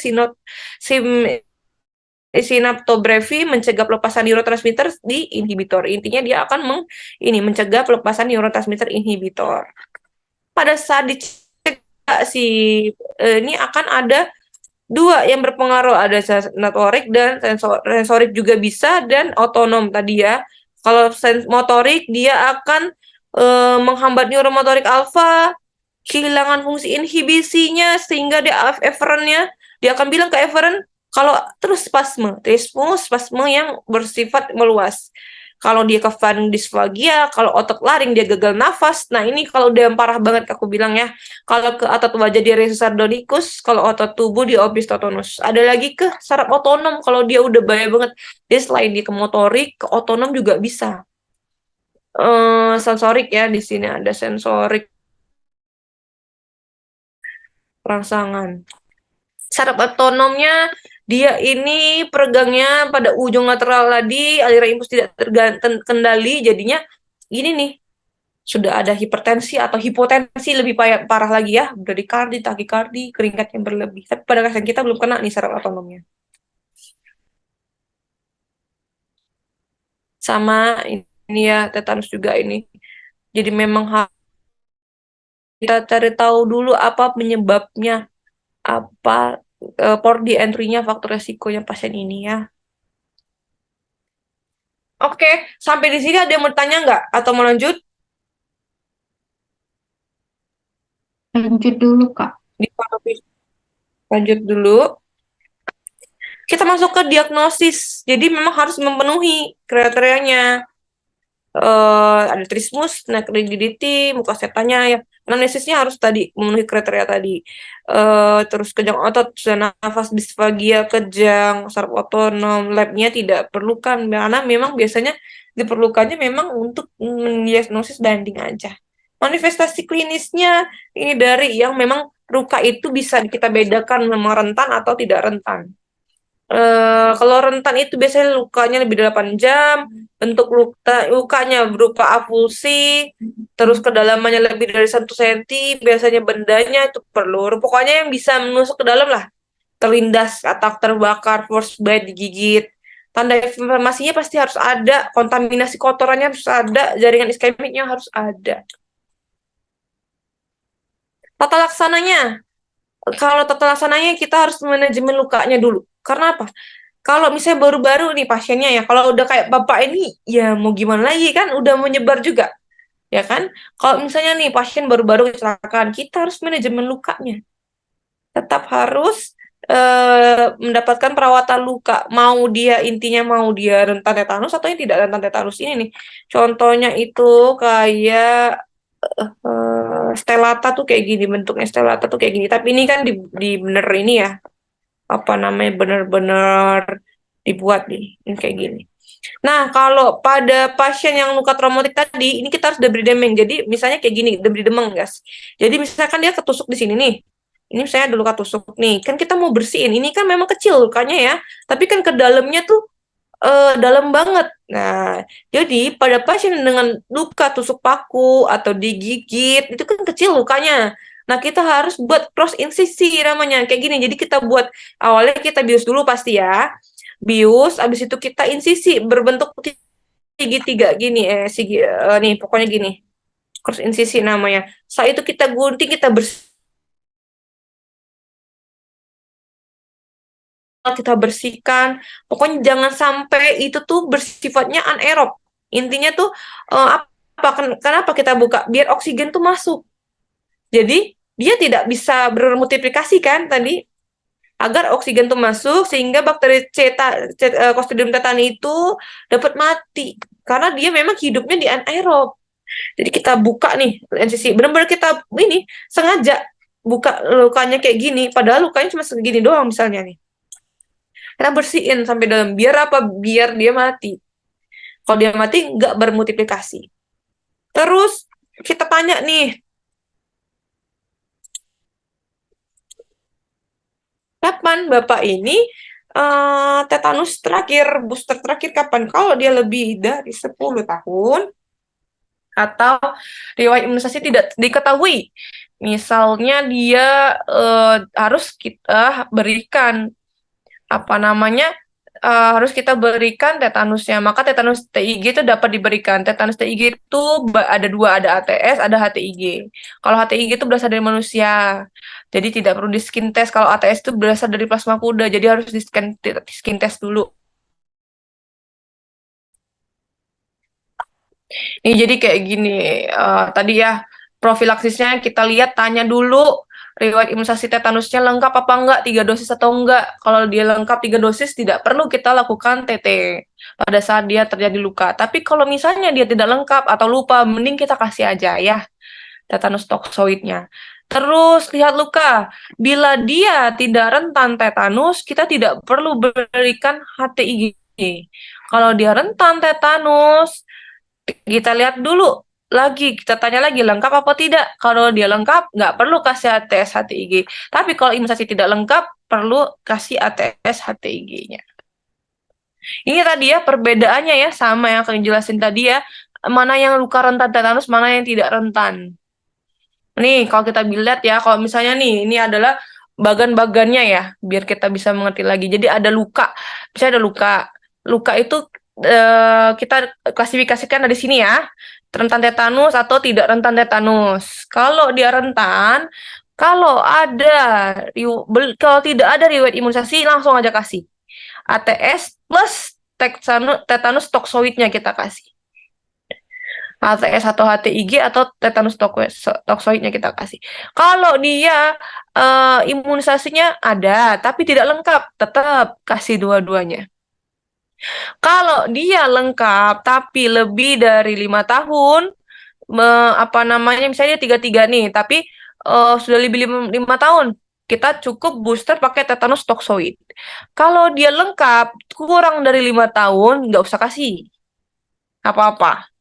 sinaptobrevi, mencegah pelepasan neurotransmitter di inhibitor. Intinya dia akan mencegah pelepasan neurotransmitter inhibitor. Pada saat dicegah ini akan ada dua yang berpengaruh, ada sensorik dan sensorik juga bisa, dan otonom tadi ya. Kalau motorik dia akan menghambat neuromotorik alfa, kehilangan fungsi inhibisinya sehingga dia efferentnya, dia akan bilang ke efferent kalau terus spasme yang bersifat meluas. Kalau dia ke disfagia, kalau otot laring dia gagal nafas. Nah, ini kalau udah yang parah banget aku bilang ya. Kalau ke otot wajah dia rhesus sardonicus, kalau otot tubuh dia opisthottonus. Ada lagi ke saraf otonom kalau dia udah bahaya banget. Dia selain dia ke motorik, ke otonom juga bisa. Sensorik ya, di sini ada sensorik rangsangan. Saraf otonomnya dia ini peregangnya pada ujung lateral tadi, aliran impuls tidak terkendali, jadinya ini nih, sudah ada hipertensi atau hipotensi lebih parah lagi ya, bradikardi, takikardi, keringat yang berlebih. Tapi pada kasus kita belum kena nih saraf otonomnya. Sama ini ya, tetanus juga ini. Jadi memang kita cari tahu dulu apa penyebabnya, apa port di entry-nya, faktor resikonya pasien ini ya. Oke, sampai di sini ada yang mau tanya nggak? Atau mau lanjut? Lanjut dulu, Kak. Lanjut dulu. Kita masuk ke diagnosis. Jadi memang harus memenuhi kriterianya. ada trismus, neck rigidity, muka setanya ya. Anamnesisnya harus tadi memenuhi kriteria tadi. Terus kejang otot, susah nafas, disfagia, kejang, saraf otonom, labnya tidak perlukan karena memang biasanya diperlukannya memang untuk mendiagnosis banding aja. Manifestasi klinisnya ini dari yang memang luka itu bisa kita bedakan memang rentan atau tidak rentan. Kalau rentan itu biasanya lukanya lebih dari 8 jam, bentuk lukanya berupa avulsi, terus kedalamannya lebih dari 1 cm, biasanya bendanya itu peluru, pokoknya yang bisa menusuk ke dalam lah, terlindas atau terbakar, frostbite, digigit. Tanda inflamasinya pasti harus ada, kontaminasi kotorannya harus ada, jaringan iskemiknya harus ada. Tata laksananya, kalau tata laksananya kita harus manajemen lukanya dulu. Karena apa? Kalau misalnya baru-baru nih pasiennya ya, kalau udah kayak bapak ini, ya mau gimana lagi kan, udah menyebar juga, ya kan? Kalau misalnya nih pasien baru-baru kecelakaan, kita harus manajemen lukanya. Tetap harus mendapatkan perawatan luka. Mau dia intinya mau dia rentan tetanus atau yang tidak rentan tetanus ini nih. Contohnya itu kayak stelata tuh kayak gini, bentuknya stelata tuh kayak gini. Tapi ini kan di bener ini ya, apa namanya, bener-bener dibuat nih, ini kayak gini. Nah, kalau pada pasien yang luka traumatik tadi, ini kita harus debri demeng. Jadi misalnya kayak gini, debri demeng, guys. Jadi misalkan dia ketusuk di sini nih. Ini misalnya ada luka tusuk nih. Kan kita mau bersihin. Ini kan memang kecil lukanya ya. Tapi kan ke dalamnya tuh dalam banget. Nah, jadi pada pasien dengan luka tusuk paku atau digigit, itu kan kecil lukanya. Nah, kita harus buat cross insisi namanya, kayak gini. Jadi kita buat, awalnya kita bius dulu pasti ya. Bius, abis itu kita insisi berbentuk segitiga gini, nih pokoknya gini. Cross insisi namanya. Setelah itu kita gunting, kita bersihkan. Pokoknya jangan sampai itu tuh bersifatnya anaerob. Intinya tuh kenapa kita buka? Biar oksigen tuh masuk. Jadi dia tidak bisa bermultiplikasi kan tadi, agar oksigen tuh masuk sehingga bakteri Clostridium tetani itu dapat mati karena dia memang hidupnya di anaerob. Jadi kita buka nih NCC, benar-benar kita ini sengaja buka lukanya kayak gini, padahal lukanya cuma segini doang misalnya nih. Kita bersihin sampai dalam. Biar apa? Biar dia mati. Kalau dia mati, nggak bermultiplikasi. Terus, kita tanya nih, kapan Bapak ini tetanus terakhir, booster terakhir kapan? Kalau dia lebih dari 10 tahun, atau riwayat imunisasi tidak diketahui. Misalnya dia harus kita berikan apa namanya, harus kita berikan tetanusnya. Maka tetanus TIG itu dapat diberikan. Tetanus TIG itu ada dua, ada ATS, ada HTIG. Kalau HTIG itu berasal dari manusia, jadi tidak perlu di skin test. Kalau ATS itu berasal dari plasma kuda, jadi harus di skin test dulu. Ini jadi kayak gini, tadi ya profilaksisnya kita lihat, tanya dulu riwayat imunisasi tetanusnya lengkap apa enggak, 3 dosis atau enggak. Kalau dia lengkap 3 dosis, tidak perlu kita lakukan TT pada saat dia terjadi luka. Tapi kalau misalnya dia tidak lengkap atau lupa, mending kita kasih aja ya tetanus toksoidnya. Terus lihat luka, bila dia tidak rentan tetanus, kita tidak perlu berikan HTIG. Kalau dia rentan tetanus, kita lihat dulu lagi, kita tanya lagi lengkap apa tidak. Kalau dia lengkap, nggak perlu kasih ATS HTIG. Tapi kalau imunisasi tidak lengkap, perlu kasih ATS HTIG-nya. Ini tadi ya perbedaannya ya, sama yang akan jelasin tadi ya, mana yang luka rentan tetanus, mana yang tidak rentan. Nih, kalau kita lihat ya, kalau misalnya nih, ini adalah bagan-bagannya ya, biar kita bisa mengerti lagi. Jadi ada luka, misalnya ada luka. Luka itu kita klasifikasikan dari sini ya, rentan tetanus atau tidak rentan tetanus. Kalau dia rentan, kalau kalau tidak ada riwayat imunisasi, langsung aja kasih ATS plus tetanus toksoidnya kita kasih. ATS atau HTIG atau tetanus toksoidnya kita kasih. Kalau dia imunisasinya ada tapi tidak lengkap, tetap kasih dua-duanya. Kalau kalau dia lengkap tapi lebih dari 5 tahun, apa namanya, misalnya dia 33 nih, tapi sudah lebih 5 tahun, kita cukup booster pakai tetanus toxoid. Kalau dia lengkap kurang dari 5 tahun, nggak usah kasih apa-apa.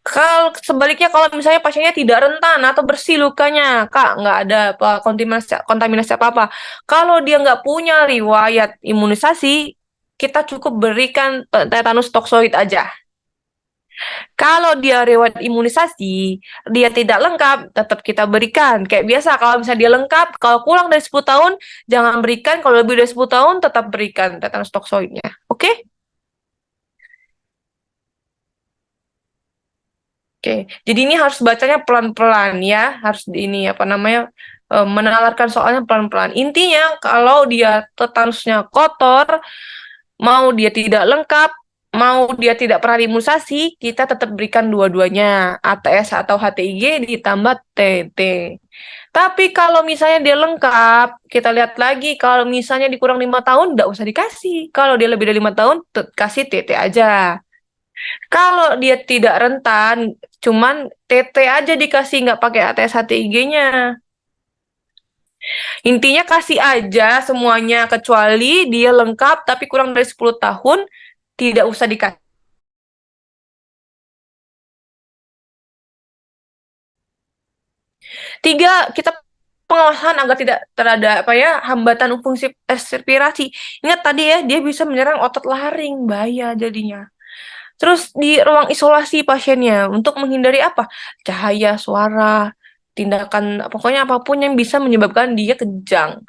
Kalau sebaliknya, kalau misalnya pasiennya tidak rentan atau bersih lukanya, Kak, nggak ada kontaminasi apa-apa. Kalau dia nggak punya riwayat imunisasi, kita cukup berikan tetanus toxoid aja. Kalau dia riwayat imunisasi, dia tidak lengkap, tetap kita berikan. Kayak biasa, kalau misalnya dia lengkap, kalau kurang dari 10 tahun, jangan berikan. Kalau lebih dari 10 tahun, tetap berikan tetanus toxoidnya. Oke? Oke, jadi ini harus bacanya pelan-pelan ya, harus ini apa namanya, menalarkan soalnya pelan-pelan. Intinya kalau dia tetanusnya kotor, mau dia tidak lengkap, mau dia tidak pernah imunisasi, kita tetap berikan dua-duanya, ATS atau HTIG ditambah TT. Tapi kalau misalnya dia lengkap, kita lihat lagi kalau misalnya dikurang 5 tahun, nggak usah dikasih. Kalau dia lebih dari 5 tahun, kasih TT aja. Kalau dia tidak rentan, cuman TT aja dikasih, nggak pakai ATS HTIG-nya. Intinya kasih aja semuanya, kecuali dia lengkap tapi kurang dari 10 tahun, tidak usah dikasih. Tiga, kita pengawasan agar tidak terada apa ya, hambatan fungsi respirasi. Ingat tadi ya, dia bisa menyerang otot laring, bahaya jadinya. Terus di ruang isolasi pasiennya untuk menghindari apa? Cahaya, suara, tindakan, pokoknya apapun yang bisa menyebabkan dia kejang.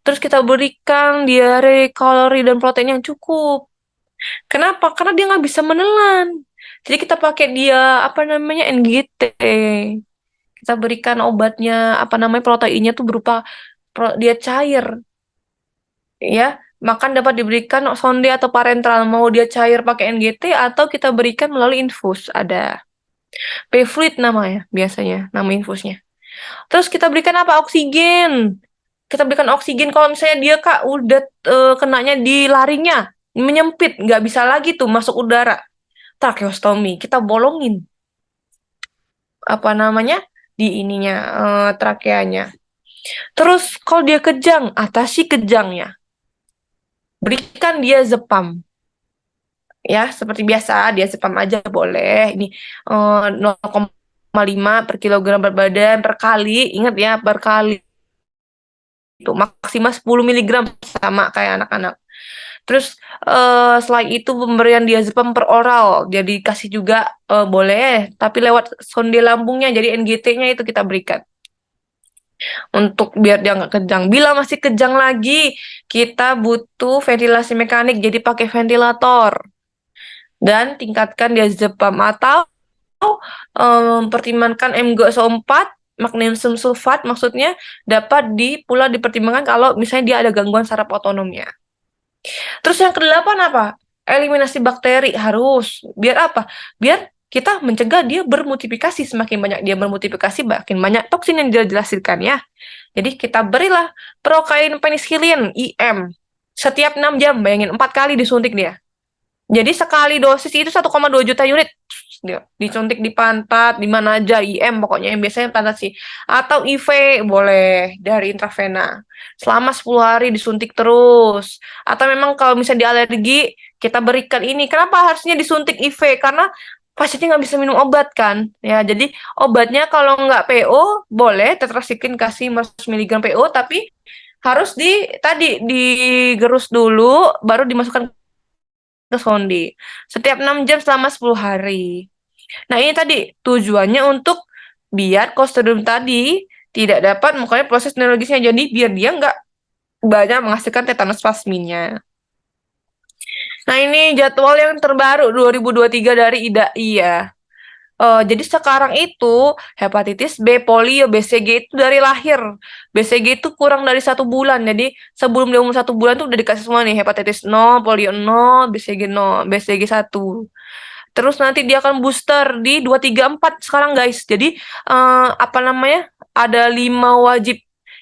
Terus kita berikan diare, kalori, dan protein yang cukup. Kenapa? Karena dia nggak bisa menelan. Jadi kita pakai dia apa namanya, NGT. Kita berikan obatnya apa namanya, proteinnya tuh berupa dia cair, ya. Makan dapat diberikan sonde atau parenteral, mau dia cair pakai NGT atau kita berikan melalui infus, ada P-fluid namanya biasanya, nama infusnya. Terus kita berikan apa? Oksigen. Kita berikan oksigen kalau misalnya dia, Kak, udah kenanya di laringnya, menyempit, nggak bisa lagi tuh masuk udara. Tracheostomi, kita bolongin apa namanya, di ininya, trakeanya. Terus kalau dia kejang, atasi kejangnya. Berikan dia Zepam. Ya, seperti biasa, dia Zepam aja boleh. Ini 0,5 per kilogram berat badan per kali. Ingat ya, per kali. Itu maksimal 10 miligram, sama kayak anak-anak. Terus selain itu pemberian diazepam per oral, jadi kasih juga boleh, tapi lewat sonde lambungnya, jadi NGT-nya itu kita berikan untuk biar dia nggak kejang. Bila masih kejang lagi, kita butuh ventilasi mekanik, jadi pakai ventilator dan tingkatkan diazepam atau pertimbangkan MgSO4 magnesium sulfat, maksudnya dapat pula dipertimbangkan kalau misalnya dia ada gangguan saraf otonomnya. Terus yang kedelapan apa? Eliminasi bakteri harus. Biar apa? Biar kita mencegah dia bermultiplikasi. Semakin banyak dia bermultiplikasi, makin banyak toksin yang dihasilkan ya. Jadi kita berilah prokain penicillin IM setiap 6 jam. Bayangin 4 kali disuntik dia. Jadi sekali dosis itu 1,2 juta unit. Disuntik di pantat, di mana aja, IM pokoknya yang biasanya pantat sih. Atau IV boleh dari intravena. Selama 10 hari disuntik terus. Atau memang kalau misalnya dia alergi, kita berikan ini. Kenapa harusnya disuntik IV? Karena pasiennya nggak bisa minum obat kan. Ya, jadi obatnya kalau nggak PO, boleh tetrasikline kasih 100 mg PO, tapi harus tadi digerus dulu, baru dimasukkan ke sonde setiap 6 jam selama 10 hari. Nah, ini tadi tujuannya untuk biar Clostridium tadi tidak dapat makanya proses neurologisnya, jadi biar dia nggak banyak menghasilkan tetanus plasminnya. Nah, ini jadwal yang terbaru 2023 dari IDAI ya. Jadi sekarang itu hepatitis B, polio, BCG itu dari lahir. BCG itu kurang dari 1 bulan. Jadi sebelum dia umur 1 bulan tuh udah dikasih semua nih, hepatitis 0, polio 0, BCG 0, BCG 1. Terus nanti dia akan booster di 2, 3, 4 sekarang guys. Jadi apa namanya? Ada 5 wajib.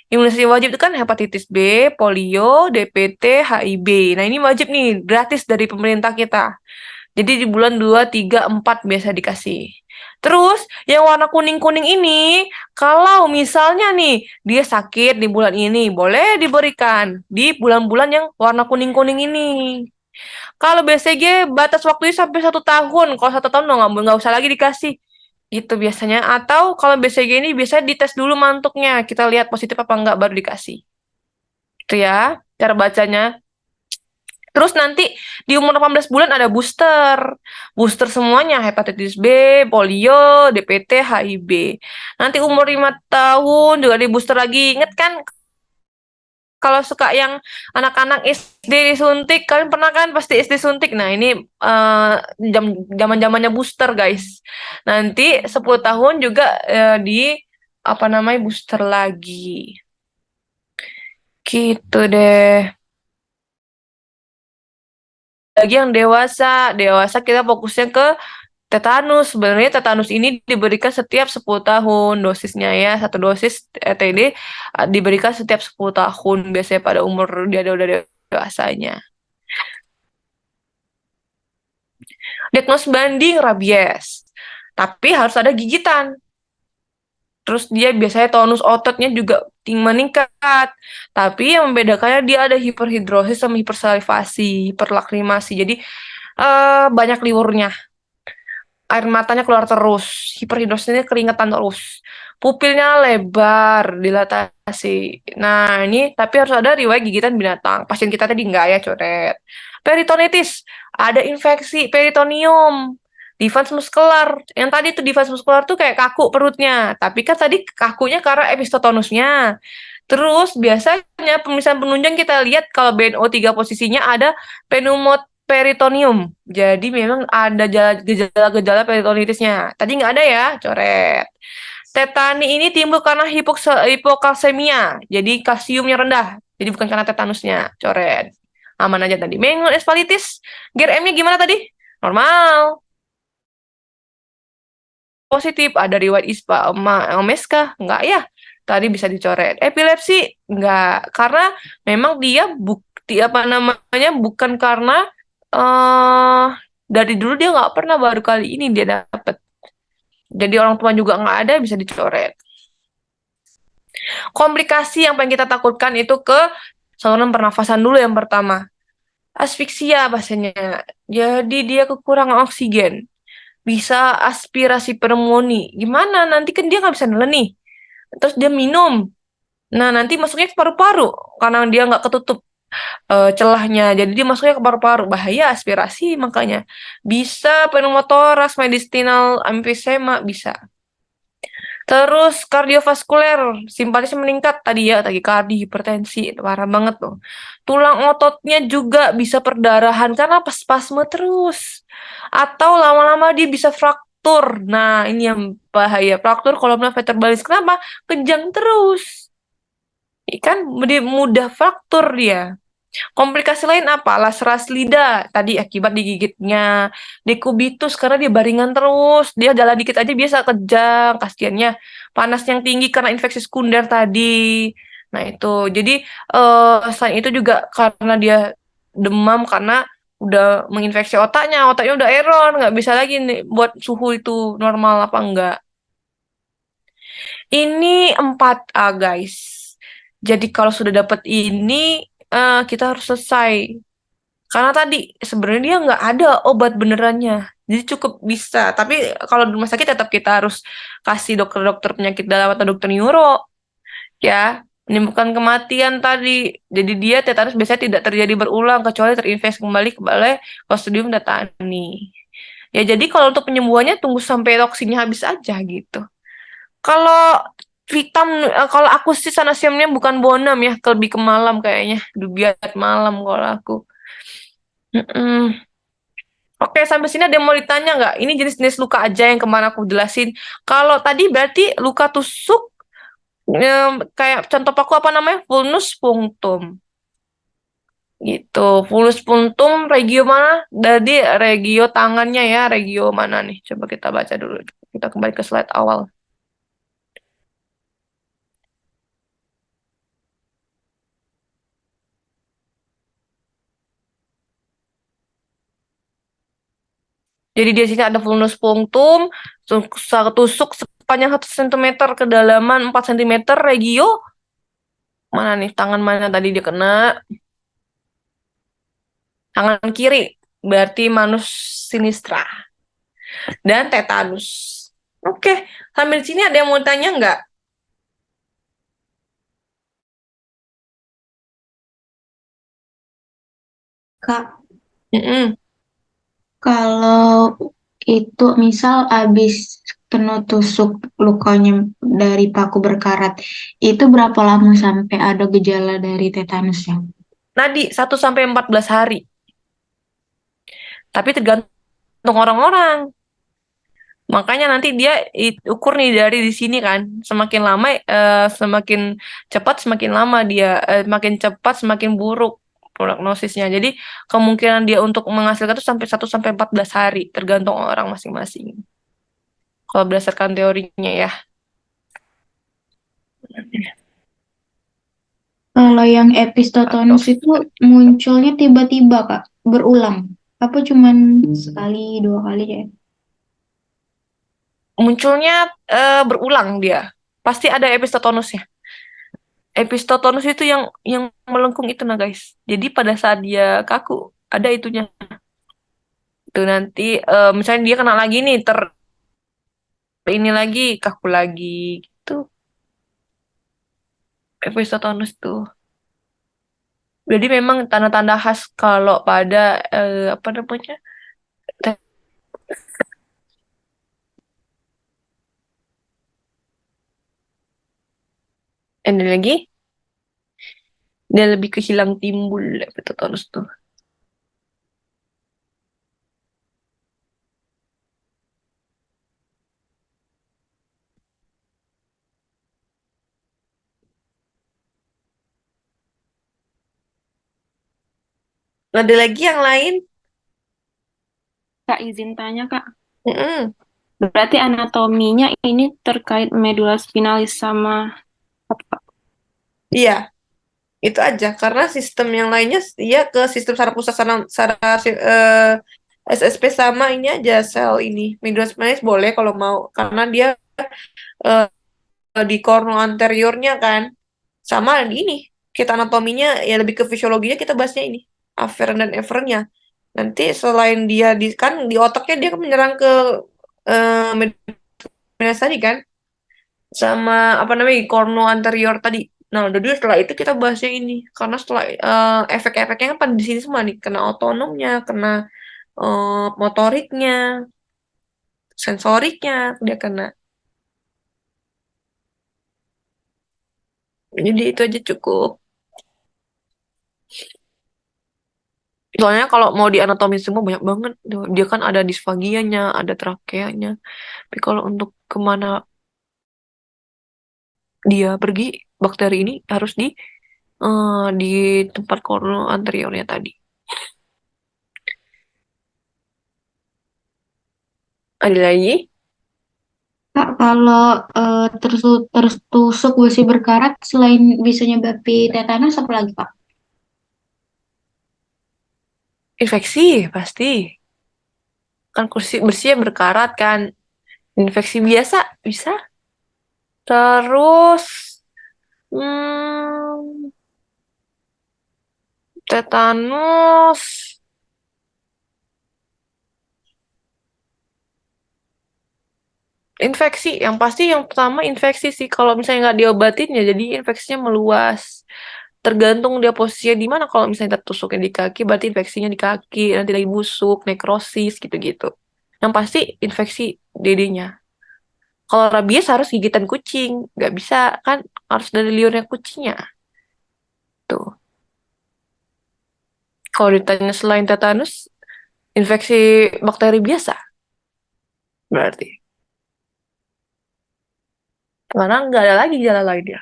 Imunisasi wajib itu kan hepatitis B, polio, DPT, HIV. Nah, ini wajib nih, gratis dari pemerintah kita. Jadi di bulan 2, 3, 4 biasa dikasih. Terus, yang warna kuning-kuning ini, kalau misalnya nih, dia sakit di bulan ini, boleh diberikan di bulan-bulan yang warna kuning-kuning ini. Kalau BCG batas waktunya sampai 1 tahun. Kalau 1 tahun nggak usah lagi dikasih. Gitu biasanya. Atau kalau BCG ini biasanya dites dulu mantuknya. Kita lihat positif apa enggak baru dikasih. Itu ya cara bacanya. Terus nanti di umur 18 bulan ada booster. Booster semuanya hepatitis B, polio, DPT, HIV. Nanti umur 5 tahun juga di booster lagi. Ingat kan kalau suka yang anak-anak SD disuntik, kalian pernah kan pasti SD suntik. Nah, ini zaman-zamannya booster, guys. Nanti 10 tahun juga di apa namanya booster lagi. Gitu deh. Lagi yang dewasa, dewasa kita fokusnya ke tetanus. Sebenarnya tetanus ini diberikan setiap 10 tahun dosisnya ya. Satu dosis TD diberikan setiap 10 tahun biasanya pada umur dia udah dewasanya. Diagnosis banding rabies. Tapi harus ada gigitan. Terus dia biasanya tonus ototnya juga meningkat. Tapi yang membedakannya dia ada hiperhidrosis sama hipersalivasi, hiperlakrimasi. Jadi banyak liurnya. Air matanya keluar terus. Hiperhidrosis ini keringetan terus. Pupilnya lebar, dilatasi. Nah, ini tapi harus ada riwayat gigitan binatang. Pasien kita tadi enggak ya, coret. Peritonitis, ada infeksi peritoneum. Defense muskular. Yang tadi tuh defense muskular tuh kayak kaku perutnya. Tapi kan tadi kakunya karena epistotonusnya. Terus biasanya pemeriksaan penunjang kita lihat kalau BNO 3 posisinya ada pneumoperitoneum. Jadi memang ada gejala-gejala peritonitisnya. Tadi nggak ada ya, coret. Tetani ini timbul karena hipokalsemia. Jadi kalsiumnya rendah. Jadi bukan karena tetanusnya, coret. Aman aja tadi. Meningoencephalitis, GRM-nya gimana tadi? Normal. Positif, ada riwayat ISPA, OMS kah? Enggak ya. Tadi bisa dicoret. Epilepsi enggak, karena memang dia bukti apa namanya bukan karena eh dari dulu dia nggak pernah, baru kali ini dia dapet. Jadi orang tua juga nggak ada, bisa dicoret. Komplikasi yang paling kita takutkan itu ke saluran pernafasan dulu yang pertama. Asfiksia bahasanya. Jadi dia kekurangan oksigen. Bisa aspirasi pneumonia. Gimana? Nanti kan dia nggak bisa nelen nih. Terus dia minum. Nah, nanti masuknya ke paru-paru karena dia nggak ketutup celahnya. Jadi dia masuknya ke paru-paru. Bahaya aspirasi makanya. Bisa pneumotoraks, mediastinal emfisema, bisa. Terus kardiovaskuler, simpatisnya meningkat tadi ya, takikardi, hipertensi, parah banget tuh. Tulang ototnya juga bisa perdarahan karena spasme terus. Atau lama-lama dia bisa fraktur. Nah, ini yang bahaya. Fraktur kolumna vertebralis. Kenapa? Kejang terus. Kan mudah fraktur dia. Komplikasi lain apa? Laseras lidah, tadi akibat digigitnya. Dekubitus karena dia baringan terus. Dia jalan dikit aja biasa kejang, kasihannya. Panas yang tinggi karena infeksi sekunder tadi. Nah itu, jadi selain itu juga karena dia demam karena udah menginfeksi otaknya udah error, nggak bisa lagi nih buat suhu itu normal apa enggak. Ini 4A guys. Jadi kalau sudah dapat ini, kita harus selesai. Karena tadi sebenarnya dia nggak ada obat benerannya. Jadi cukup bisa. Tapi kalau di rumah sakit tetap kita harus kasih dokter-dokter penyakit dalam atau dokter neuro. Ya, menyembuhkan kematian tadi. Jadi dia tetanus biasanya tidak terjadi berulang kecuali terinfeksi kembali oleh Clostridium tetani. Ya, jadi kalau untuk penyembuhannya tunggu sampai toksinnya habis aja gitu. Kalau kalau aku sih sanasiumnya bukan bonam ya, lebih ke malam kayaknya. Dubiat malam kalau aku. Mm-mm. Oke, sampai sini ada yang mau ditanya nggak? Ini jenis-jenis luka aja yang kemarin aku jelasin. Kalau tadi berarti luka tusuk, kayak contoh paku apa namanya? Vulnus punctum. Gitu. Vulnus punctum, regio mana? Jadi regio tangannya ya, regio mana nih? Coba kita baca dulu. Kita kembali ke slide awal. Jadi di sini ada vulnus punctum, tusuk sepanjang 1 cm, kedalaman 4 cm, regio. Mana nih, tangan mana tadi dia kena? Tangan kiri, berarti manus sinistra. Dan tetanus. Oke, sambil di sini ada yang mau tanya nggak? Kak, Mm-mm. kalau itu misal abis kena tusuk lukanya dari paku berkarat, itu berapa lama sampai ada gejala dari tetanusnya? Nadi 1 sampai 14 hari. Tapi tergantung orang-orang. Makanya nanti dia ukur nih dari di sini kan. Semakin lama, semakin cepat, semakin lama dia. Makin cepat, semakin buruk prognosisnya. Jadi kemungkinan dia untuk menghasilkan itu sampai 1 sampai 14 hari. Tergantung orang masing-masing. Kalau berdasarkan teorinya ya. Kalau yang Atau epistotonus itu munculnya tiba-tiba, Kak, berulang. Apa cuman sekali, dua kali ya? munculnya berulang dia. Pasti ada epistotonusnya. Epistotonus itu yang melengkung itu nah guys. Jadi pada saat dia kaku ada itunya. Itu nanti misalnya dia kena lagi nih ini lagi kaku lagi gitu. Epistotonus tuh. Jadi memang tanda-tanda khas kalau pada apa namanya? Ini lagi dia lebih ke hilang timbul epistotonus tuh. Ada lagi yang lain? Kak, izin tanya, Kak. Mm-mm. Berarti anatominya ini terkait medula spinalis sama apa, Kak? Iya, itu aja karena sistem yang lainnya dia ke sistem saraf pusat SSP sama ini aja sel ini medulla spinalis boleh kalau mau karena dia eh, di korno anteriornya kan sama di ini kita anatominya ya lebih ke fisiologinya kita bahasnya ini afferent dan efferentnya nanti selain dia di kan di otaknya dia kan menyerang ke medulla tadi kan sama apa namanya korno anterior tadi. Nah, jadi setelah itu kita bahasnya ini karena setelah efek-efeknya kan pada di sini semua nih, kena otonomnya, kena motoriknya, sensoriknya, dia kena. Jadi itu aja cukup. Soalnya kalau mau di anatomi semua banyak banget. Dia kan ada disfagianya, ada trakeanya. Tapi kalau untuk kemana dia pergi, bakteri ini harus di tempat korno anteriornya tadi. Ada lagi? Kak, kalau tertusuk besi berkarat, selain bisa nyebabin tetanus, apa lagi, Kak? Infeksi pasti. Kan kursi bersihnya berkarat kan. Infeksi biasa bisa. Terus hmm, tetanus, infeksi. Yang pasti yang pertama infeksi sih. Kalau misalnya nggak diobatin ya jadi infeksinya meluas. Tergantung dia posisinya di mana. Kalau misalnya tertusuknya di kaki, berarti infeksinya di kaki. Nanti lagi busuk, nekrosis, gitu-gitu. Yang pasti infeksi DD-nya. Kalau rabies harus gigitan kucing. Nggak bisa, kan harus dari liurnya kucingnya. Tuh. Kalau ditanya selain tetanus, infeksi bakteri biasa berarti. Karena nggak ada lagi gejala lainnya.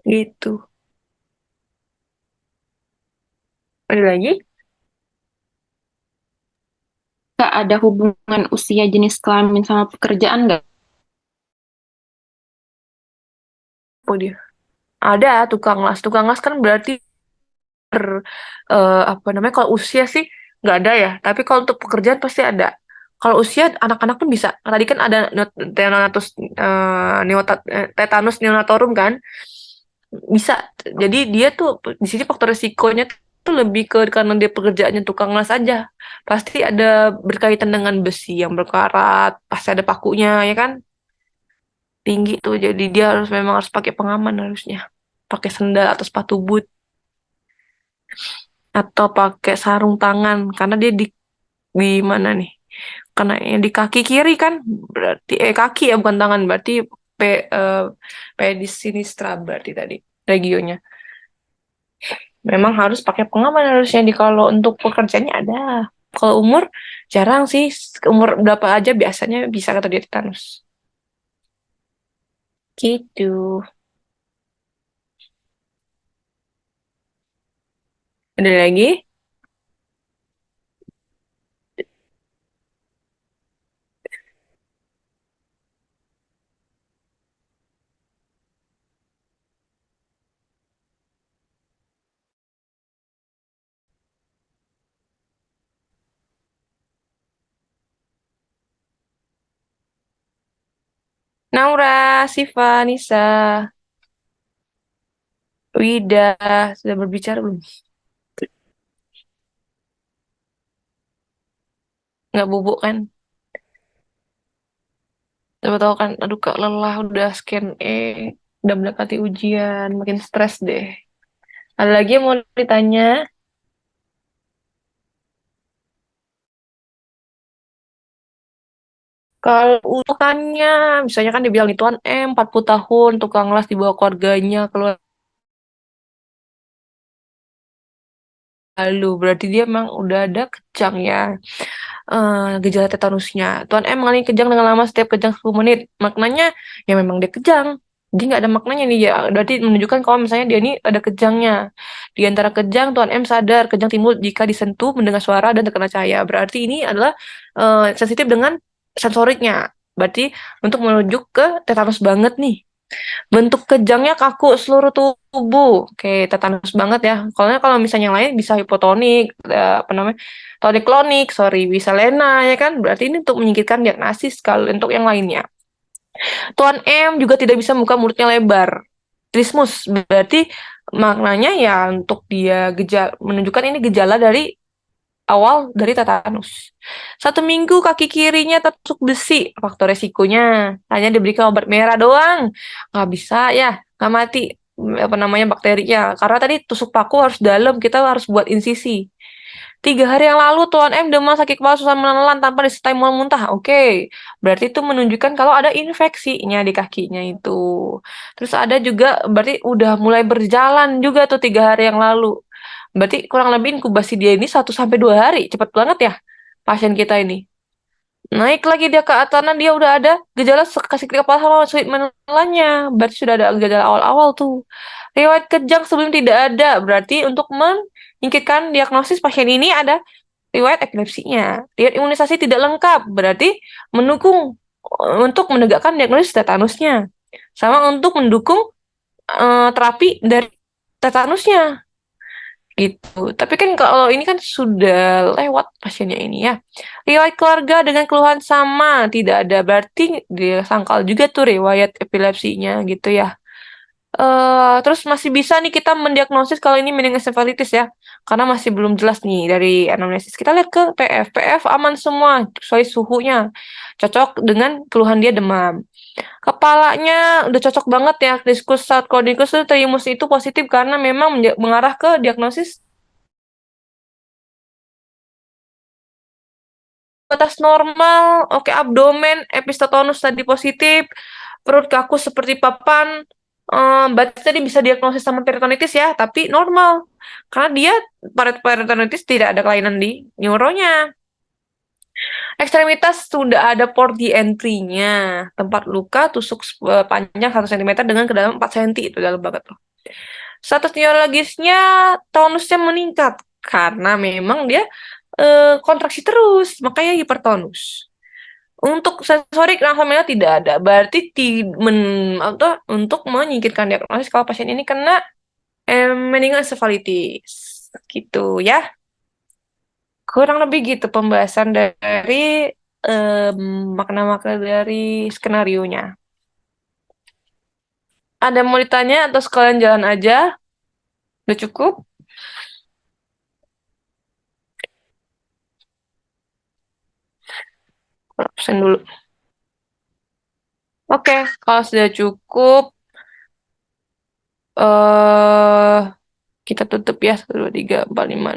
Gitu. Ada lagi? Kak, ada hubungan usia jenis kelamin sama pekerjaan nggak? Oh dia. Ada tukang las. Tukang las kan berarti apa namanya kalau usia sih nggak ada ya. Tapi kalau untuk pekerjaan pasti ada. Kalau usia anak-anak pun bisa. Tadi kan ada tetanus neonatorum kan, bisa. Jadi dia tuh di sini faktor resikonya tuh lebih ke karena dia pekerjaannya tukang las aja. Pasti ada berkaitan dengan besi yang berkarat, pasti ada pakunya ya kan, tinggi tuh. Jadi dia memang harus pakai pengaman harusnya, pakai sendal atau sepatu boot atau pakai sarung tangan karena dia di mana nih? Karena yang di kaki kiri kan berarti kaki ya bukan tangan, berarti pe, eh, pedis sinistra berarti tadi regionnya. Memang harus pakai pengaman harusnya di kalau untuk pekerjaannya ada. Kalau umur jarang sih, umur berapa aja biasanya bisa kata dia tetanus. Gitu. Ada lagi? Naura, Siva, Nisa, Wida, sudah berbicara belum? Nggak bubuk kan? Coba tahu kan, aduh kak lelah udah scan udah mendekati ujian, makin stres deh. Ada lagi yang mau ditanya? Kalau utukannya, misalnya kan dibilang di Tuan M 40 tahun, tukang las dibawa keluarganya keluar lalu, berarti dia emang udah ada kejang ya, gejala tetanusnya. Tuan M mengalami kejang dengan lama setiap kejang 10 menit. Maknanya ya memang dia kejang. Dia nggak ada maknanya nih ya. Berarti menunjukkan kalau misalnya dia ini ada kejangnya. Di antara kejang, Tuan M sadar kejang timbul jika disentuh, mendengar suara, dan terkena cahaya. Berarti ini adalah sensitif dengan sensoriknya. Berarti untuk menuju ke tetanus banget nih. Bentuk kejangnya kaku seluruh tubuh, kayak tetanus banget ya. Kalau misalnya yang lain bisa hipotonik, apa namanya, tonic-clonic, sorry, bisa lena ya kan. Berarti ini untuk menyingkirkan diagnosis. Kalau untuk yang lainnya, Tuan M juga tidak bisa buka mulutnya lebar. Trismus berarti maknanya ya untuk dia gejala menunjukkan ini gejala dari awal dari tetanus. 1 minggu kaki kirinya tertusuk besi. Faktor resikonya hanya diberikan obat merah doang. Nggak bisa ya, nggak mati apa namanya bakterinya. Karena tadi tusuk paku harus dalam, kita harus buat insisi. 3 hari yang lalu Tuan M demam sakit kepala susah menelan tanpa disertai mual muntah. Oke, berarti itu menunjukkan kalau ada infeksinya di kakinya itu. Terus ada juga berarti udah mulai berjalan juga tuh 3 hari yang lalu. Berarti kurang lebih inkubasi dia ini 1 sampai 2 hari. Cepat banget ya pasien kita ini. Naik lagi dia ke atas, karena dia udah ada gejala kasih kepala sama sulit menelannya. Berarti sudah ada gejala awal-awal tuh. Riwayat kejang sebelum tidak ada. Berarti untuk menyingkirkan diagnosis pasien ini ada riwayat epilepsinya. Riwayat imunisasi tidak lengkap. Berarti mendukung untuk menegakkan diagnosis tetanusnya. Sama untuk mendukung terapi dari tetanusnya. Gitu. Tapi kan kalau ini kan sudah lewat pasiennya ini ya. Riwayat keluarga dengan keluhan sama tidak ada, berarti dia sangkal juga tuh riwayat epilepsinya gitu ya. Terus masih bisa nih kita mendiagnosis kalau ini meningoencephalitis ya, karena masih belum jelas nih dari anamnesis. Kita lihat ke PF, PF aman semua, sesuai suhunya, cocok dengan keluhan dia demam. Kepalanya udah cocok banget ya, diskus saat kalau diskus itu terimus itu positif karena memang mengarah ke diagnosis batas normal. Oke, abdomen epistatonus tadi positif, perut kaku seperti papan. Berarti tadi bisa diagnosis sama peritonitis ya, tapi normal karena dia peritonitis tidak ada kelainan di neuronya. Ekstremitas sudah ada port di entry-nya, tempat luka tusuk panjang 1 cm dengan kedalaman 4 cm, itu dalam banget loh. Status neurologisnya tonusnya meningkat karena memang dia kontraksi terus, makanya hipertonus. Untuk sensorik langsung tidak ada, berarti untuk menyingkirkan diagnosis kalau pasien ini kena meningoencephalitis, gitu ya. kurang lebih gitu pembahasan dari makna-makna dari skenarionya. Ada mau ditanya atau sekalian jalan aja? Udah cukup? Absen dulu. Oke, kalau sudah cukup, kita tutup ya. 1, 2, 3, 4, 5.